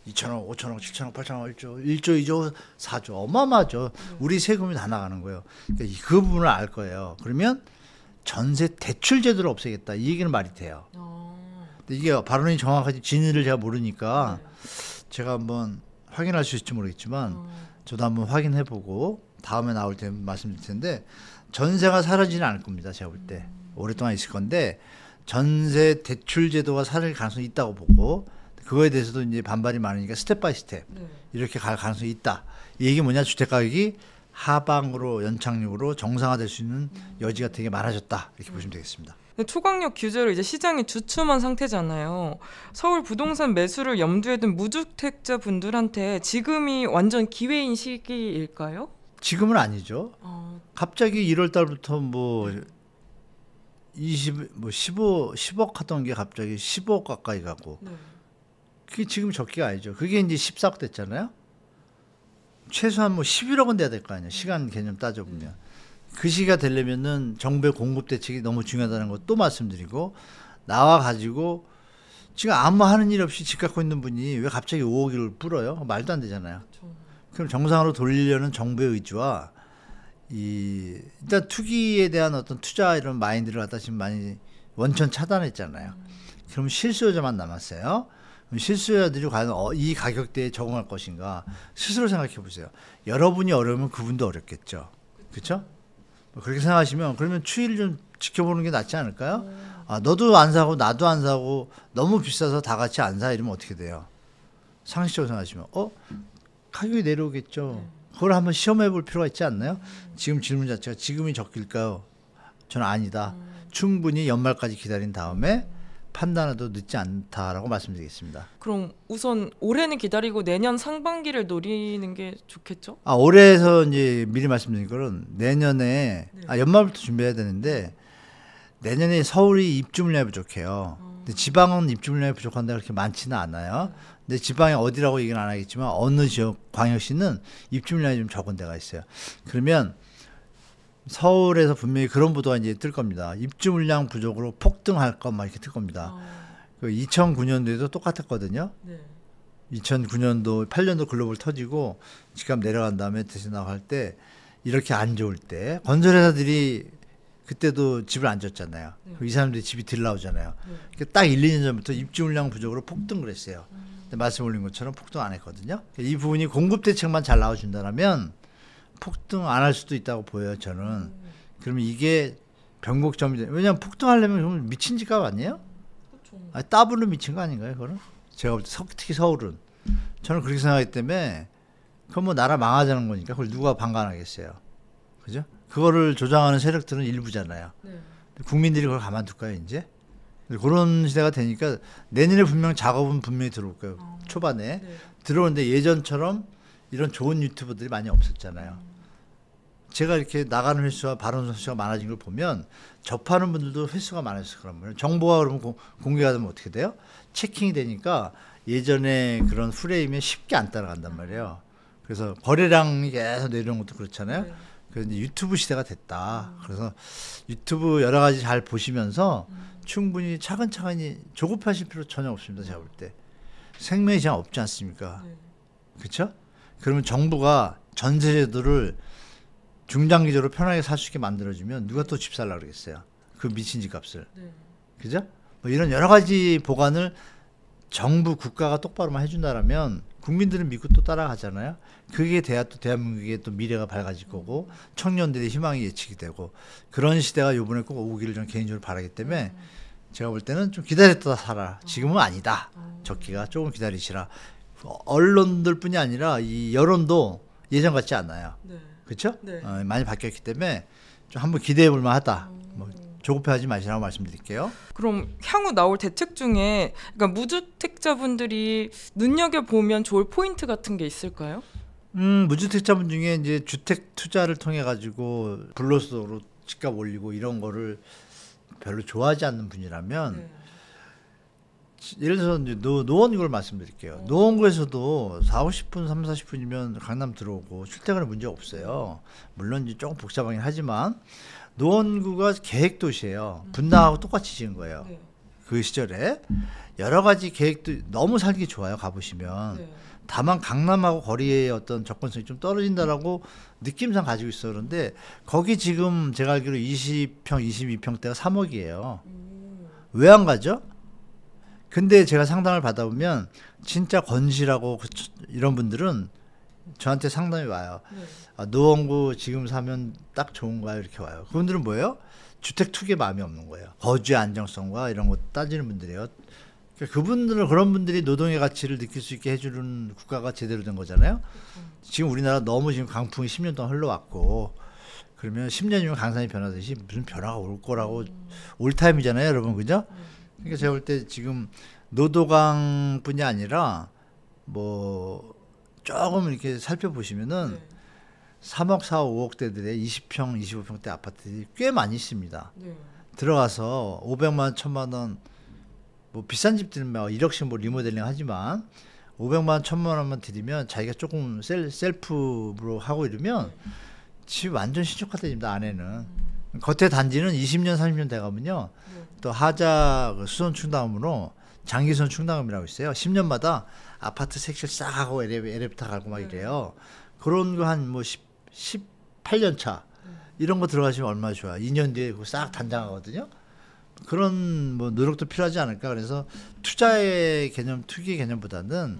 2천억, 5천억, 7천억, 8천억, 1조, 2조, 4조 어마어마하죠. 우리 세금이 다 나가는 거예요. 그러니까 그 부분을 알 거예요. 그러면 전세 대출 제도를 없애겠다. 이 얘기는 말이 돼요. 근데 이게 발언이 정확하지 진위를 제가 모르니까 제가 한번 확인할 수 있을지 모르겠지만 저도 한번 확인해보고 다음에 나올 때 말씀드릴 텐데 전세가 사라지는 않을 겁니다. 제가 볼 때 오랫동안 있을 건데 전세 대출 제도가 사라질 가능성이 있다고 보고 그거에 대해서도 이제 반발이 많으니까 스텝 바이 스텝 이렇게 갈 가능성이 있다. 이 얘기 뭐냐? 주택 가격이 하방으로 연착륙으로 정상화될 수 있는 여지가 되게 많아졌다. 이렇게 보시면 되겠습니다. 초강력 규제로 이제 시장이 주춤한 상태잖아요. 서울 부동산 매수를 염두에 둔 무주택자 분들한테 지금이 완전 기회인 시기일까요? 지금은 아니죠. 갑자기 1월 달부터 뭐 10억 하던 게 갑자기 15억 가까이 가고 그게 지금 적기가 아니죠. 그게 이제 14억 됐잖아요. 최소한 뭐 11억은 돼야 될 거 아니에요. 시간 개념 따져보면. 그 시기가 되려면은 정부의 공급 대책이 너무 중요하다는 거 또 말씀드리고 나와 가지고 지금 아무 하는 일 없이 집 갖고 있는 분이 왜 갑자기 5억을 불어요? 말도 안 되잖아요. 그럼 정상으로 돌리려는 정부의 의지와 일단 투기에 대한 어떤 투자 이런 마인드를 갖다 지금 많이 원천 차단했잖아요. 그럼 실수요자만 남았어요. 그럼 실수요자들이 과연 이 가격대에 적응할 것인가 스스로 생각해 보세요. 여러분이 어려우면 그분도 어렵겠죠. 그렇죠? 그렇게 생각하시면 그러면 추이를 좀 지켜보는 게 낫지 않을까요? 너도 안 사고 나도 안 사고 너무 비싸서 다 같이 안 사 이러면 어떻게 돼요? 상식적으로 생각하시면 가격이 내려오겠죠. 그걸 한번 시험해 볼 필요가 있지 않나요? 지금 질문 자체가 지금이 적길까요? 저는 아니다. 충분히 연말까지 기다린 다음에 판단해도 늦지 않다라고 말씀드리겠습니다. 그럼 우선 올해는 기다리고 내년 상반기를 노리는 게 좋겠죠? 올해에서 이제 미리 말씀드린 거는 내년에 연말부터 준비해야 되는데 내년에 서울이 입주 물량이 부족해요. 근데 지방은 입주 물량이 부족한데 그렇게 많지는 않아요. 근데 지방이 어디라고 얘기는 안 하겠지만 어느 지역 광역시는 입주 물량이 좀 적은 데가 있어요. 그러면 서울에서 분명히 그런 보도가 이제 뜰 겁니다. 입주 물량 부족으로 폭등할 것 막 이렇게 뜰 겁니다. 2009년도에도 똑같았거든요. 2009년도, 8년도 글로벌 터지고 집값 내려간 다음에 다시 나갈 때 이렇게 안 좋을 때 건설회사들이 그때도 집을 안 줬잖아요. 이 사람들이 집이 덜 나오잖아요. 딱 1, 2년 전부터 입주 물량 부족으로 폭등을 했어요. 근데 말씀 올린 것처럼 폭등 안 했거든요. 이 부분이 공급 대책만 잘 나와준다면 폭등 안 할 수도 있다고 보여요, 저는. 그러면 이게 변곡점이 돼. 왜냐하면 폭등하려면 미친 집값 아니에요? 더블로 미친 거 아닌가요, 그거는? 제가 볼 때 특히 서울은. 저는 그렇게 생각하기 때문에 그건 뭐 나라 망하자는 거니까 그걸 누가 방관하겠어요. 그죠? 그거를 조장하는 세력들은 일부잖아요. 국민들이 그걸 가만둘까요, 이제? 그런 시대가 되니까 내년에 분명 작업은 분명히 들어올 거예요. 초반에. 들어오는데 예전처럼 이런 좋은 유튜버들이 많이 없었잖아요. 제가 이렇게 나가는 횟수와 발언 횟수가 많아진 걸 보면 접하는 분들도 횟수가 많아졌을 거란 말이에요. 정보가 그러면 공개가 되면 어떻게 돼요? 체킹이 되니까 예전에 그런 프레임에 쉽게 안 따라간단 말이에요. 그래서 거래량이 계속 내려오는 것도 그렇잖아요. 그래서 이제 유튜브 시대가 됐다. 그래서 유튜브 여러 가지 잘 보시면서 충분히 차근차근히 조급하실 필요 전혀 없습니다. 제가 볼 때. 생명의 제한 없지 않습니까? 그렇죠? 그러면 정부가 전세 제도를 중장기적으로 편하게 살 수 있게 만들어주면 누가 또 집 살라 그러겠어요. 그 미친 집값을. 그죠? 뭐 이런 여러 가지 보관을 정부 국가가 똑바로만 해준다라면 국민들은 믿고 또 따라가잖아요. 그게 돼야 또 대한민국의 또 미래가 밝아질 거고 청년들의 희망이 예측이 되고 그런 시대가 요번에 꼭 오기를 저는 개인적으로 바라기 때문에 제가 볼 때는 좀 기다렸다 살아. 지금은 아니다. 적기가 조금 기다리시라. 언론들뿐이 아니라 이 여론도 예전 같지 않아요. 그렇죠? 많이 바뀌었기 때문에 좀 한번 기대해 볼 만하다. 뭐 조급해하지 마시라고 말씀드릴게요. 그럼 향후 나올 대책 중에 그러니까 무주택자분들이 눈여겨 보면 좋을 포인트 같은 게 있을까요? 무주택자분 중에 이제 주택 투자를 통해 가지고 불로소로 집값 올리고 이런 거를 별로 좋아하지 않는 분이라면 네. 예를 들어서 이제 노원구를 말씀드릴게요. 노원구에서도 40분, 40분이면 강남 들어오고 출퇴근에 문제 없어요. 물론 이제 조금 복잡하긴 하지만 노원구가 계획도시예요. 분당하고 똑같이 지은 거예요. 네. 그 시절에 여러 가지 계획도 너무 살기 좋아요. 가보시면. 네. 다만 강남하고 거리의 어떤 접근성이 좀 떨어진다라고 느낌상 가지고 있어. 그런데 거기 지금 제가 알기로 20평, 22평대가 3억이에요. 왜 안 가죠? 근데 제가 상담을 받아보면 진짜 건실하고 이런 분들은 저한테 상담이 와요. 네. 아, 노원구 지금 사면 딱 좋은가요? 이렇게 와요. 그분들은 뭐예요? 주택 투기에 마음이 없는 거예요. 거주의 안정성과 이런 거 따지는 분들이에요. 그러니까 그분들은 그런 분들이 노동의 가치를 느낄 수 있게 해주는 국가가 제대로 된 거잖아요. 지금 우리나라 너무 지금 강풍이 10년 동안 흘러왔고 그러면 10년이면 강산이 변하듯이 무슨 변화가 올 거라고 올 타임이잖아요, 여러분, 그죠? 그러니까 제가 볼 때 지금 노도강뿐이 아니라 뭐 조금 이렇게 살펴보시면은 네. 3억, 4억, 5억대들의 20평, 25평대 아파트들이 꽤 많이 있습니다. 네. 들어가서 500만 원, 1000만 원, 뭐 비싼 집들은 막 1억씩 뭐 리모델링 하지만 500만 원, 1000만 원만 들이면 자기가 조금 셀프로 하고 이러면 집 완전 신축화됩니다. 안에는. 겉에 단지는 20년, 30년 돼가면요. 네. 또 하자 그 수선 충당금으로 장기선 충당금이라고 있어요. 10년마다 아파트 색칠 싹 하고 엘리베이터 가고 막 이래요. 그런 거 한 뭐 18년 차 이런 거 들어가시면 얼마나 좋아. 2년 뒤에 그거 싹 단장하거든요. 그런 뭐 노력도 필요하지 않을까. 그래서 투자의 개념, 투기의 개념보다는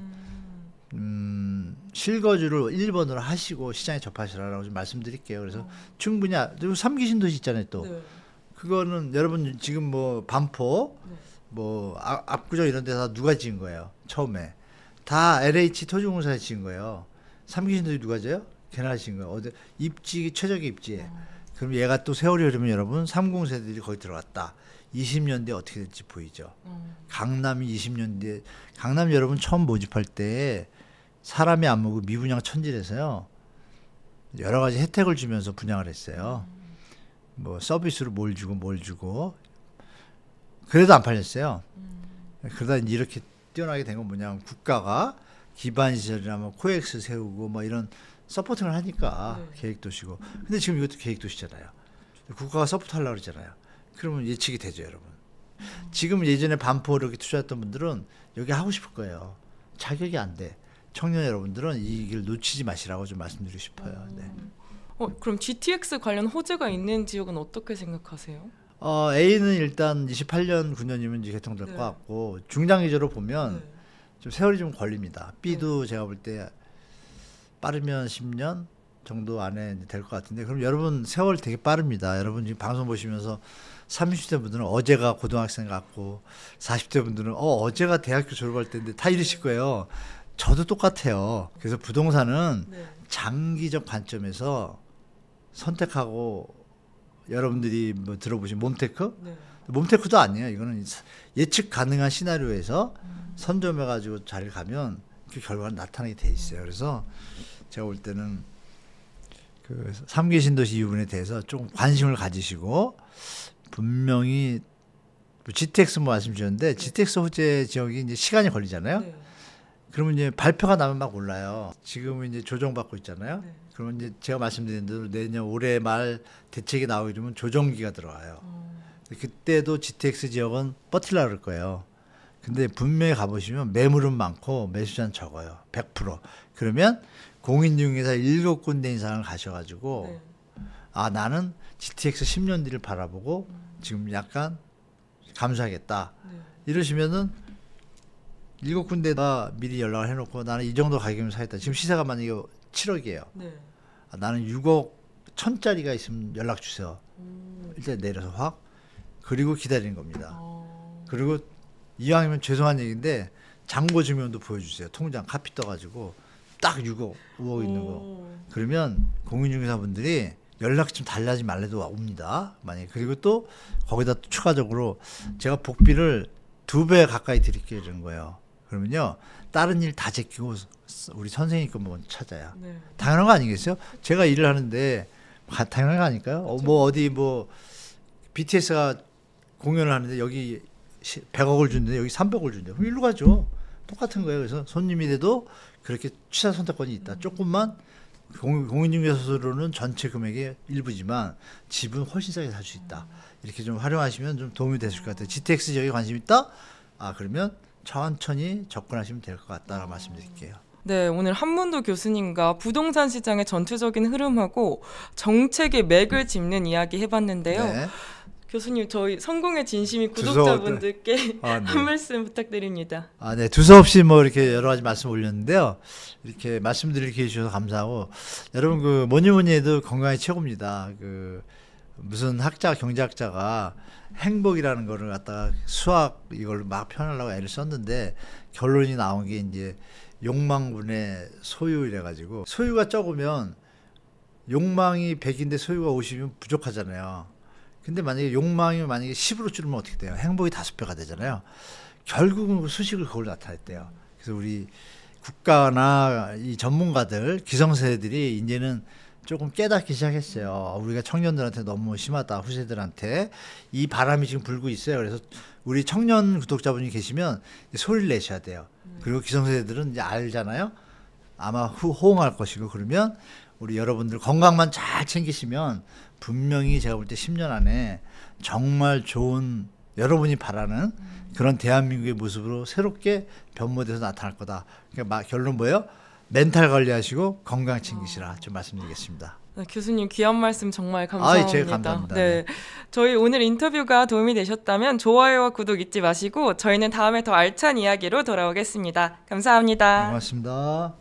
실거주를 1번으로 하시고 시장에 접하시라고 좀 말씀드릴게요. 그래서 충분히 그리고 3기 신도시 있잖아요. 또 네. 그거는 여러분 지금 뭐 반포 네. 뭐 압구정 이런 데서 누가 지은 거예요? 처음에 다 LH 토지공사에 지은 거예요. 3기 신도시 누가 져요? 걔네가 지은 거예요. 어디 입지 최적의 입지에. 그럼 얘가 또 세월이 흐르면 여러분 30세들이 거기 들어갔다. 20년 뒤에 어떻게 될지 보이죠. 강남이 20년 뒤에 강남 여러분 처음 모집할 때 사람이 안 먹고 미분양 천지라서요. 여러 가지 혜택을 주면서 분양을 했어요. 뭐 서비스로 뭘 주고 그래도 안 팔렸어요. 그러다 이렇게 뛰어나게 된 건 뭐냐면 국가가 기반 시설이나 뭐 코엑스 세우고 뭐 이런 서포팅을 하니까 계획도시고. 근데 지금 이것도 계획도시잖아요. 국가가 서포트하려고 그러잖아요. 그러면 예측이 되죠, 여러분. 지금 예전에 반포 이렇게 투자했던 분들은 여기 하고 싶을 거예요. 자격이 안 돼. 청년 여러분들은 이 길 놓치지 마시라고 좀 말씀드리고 싶어요. 네. 그럼 GTX 관련 호재가 있는 지역은 어떻게 생각하세요? A는 일단 28년, 9년이면 이제 개통될 것 같고 중장기적으로 보면 좀 세월이 좀 걸립니다. B도 제가 볼 때 빠르면 10년 정도 안에 될 것 같은데 그럼 여러분 세월 되게 빠릅니다. 여러분 지금 방송 보시면서 30대 분들은 어제가 고등학생 같고 40대 분들은 어제가 대학교 졸업할 때인데 다 이러실 거예요. 저도 똑같아요. 그래서 부동산은 장기적 관점에서 선택하고 여러분들이 뭐 들어보신 몬테크? 몬테크도 아니에요. 이거는 예측 가능한 시나리오에서 선점해가지고 자리를 가면 그 결과가 나타나게 돼 있어요. 그래서 제가 볼 때는 그 3기 신도시 이 부분에 대해서 조금 관심을 가지시고 분명히 GTX 뭐 말씀 주셨는데 GTX 호재 지역이 이제 시간이 걸리잖아요. 그러면 이제 발표가 나면 막 올라요. 지금은 이제 조정받고 있잖아요. 그러면 이제 제가 말씀드린 대로 내년 올해 말 대책이 나오게 되면 조정기가 들어와요. 그때도 GTX 지역은 버틸라 그럴 거예요. 근데 분명히 가보시면 매물은 많고 매수자는 적어요. 100%. 그러면 공인중개사 7군데 이상을 가셔가지고 나는 GTX 10년 뒤를 바라보고 지금 약간 감수하겠다. 이러시면은 7군데다 미리 연락을 해놓고 나는 이 정도 가격이면 사겠다. 지금 시세가 만약에 7억이에요. 나는 6억 1,000짜리가 있으면 연락 주세요. 일단 내려서 확. 그리고 기다리는 겁니다. 그리고 이왕이면 죄송한 얘기인데 잔고 증명도 보여주세요. 통장 카피 떠가지고 딱 6억, 5억 있는 거. 그러면 공인중개사분들이 연락이 좀 달라지 말래도 옵니다. 만약에. 그리고 또 거기다 또 추가적으로 제가 복비를 2배 가까이 드릴게요. 이런 거예요. 그러면요. 다른 일 다 제끼고 우리 선생님 거 먼저 찾아요. 당연한 거 아니겠어요? 제가 일을 하는데 당연한 거 아닐까요? 뭐 어디 뭐 BTS가 공연을 하는데 여기 100억을 준대 여기 300억을 준대. 그럼 일로 가죠. 똑같은 거예요. 그래서 손님이 돼도 그렇게 취사 선택권이 있다. 조금만 공인중개사로는 전체 금액의 일부지만 집은 훨씬 싸게 살 수 있다. 이렇게 좀 활용하시면 좀 도움이 되실 것 같아요. GTX 지역에 관심 있다? 그러면 천천히 접근하시면 될 것 같다라고 말씀드릴게요. 네, 오늘 한문도 교수님과 부동산 시장의 전체적인 흐름하고 정책의 맥을 짚는 이야기 해봤는데요. 네. 교수님, 저희 성공의 진심이 두서워, 구독자분들께 네. 한 말씀 부탁드립니다. 네. 두서없이 뭐 이렇게 여러 가지 말씀 올렸는데요. 이렇게 말씀드릴 기회 주셔서 감사하고, 여러분 그 뭐니 해도 건강이 최고입니다. 그 무슨 학자, 경제학자가 행복이라는 거를 갖다가 수학 이걸 막 표현하려고 애를 썼는데 결론이 나온 게 이제 욕망분의 소유 이래가지고, 소유가 적으면 욕망이 100인데 소유가 50이면 부족하잖아요. 근데 만약에 욕망이 만약에 10으로 줄으면 어떻게 돼요? 행복이 5배가 되잖아요. 결국은 수식을 그걸로 나타냈대요. 그래서 우리 국가나 이 전문가들, 기성세대들이 이제는 조금 깨닫기 시작했어요. 우리가 청년들한테 너무 심하다, 후세들한테. 이 바람이 지금 불고 있어요. 그래서 우리 청년 구독자분이 계시면 소리를 내셔야 돼요. 그리고 기성세대들은 이제 알잖아요. 아마 호응할 것이고, 그러면 우리 여러분들 건강만 잘 챙기시면 분명히 제가 볼 때 10년 안에 정말 좋은 여러분이 바라는 그런 대한민국의 모습으로 새롭게 변모돼서 나타날 거다. 그러니까 결론 뭐예요? 멘탈 관리하시고 건강 챙기시라 좀 말씀드리겠습니다. 네, 교수님 귀한 말씀 정말 감사합니다. 제가 감사합니다. 네, 저희 오늘 인터뷰가 도움이 되셨다면 좋아요와 구독 잊지 마시고 저희는 다음에 더 알찬 이야기로 돌아오겠습니다. 감사합니다. 고맙습니다.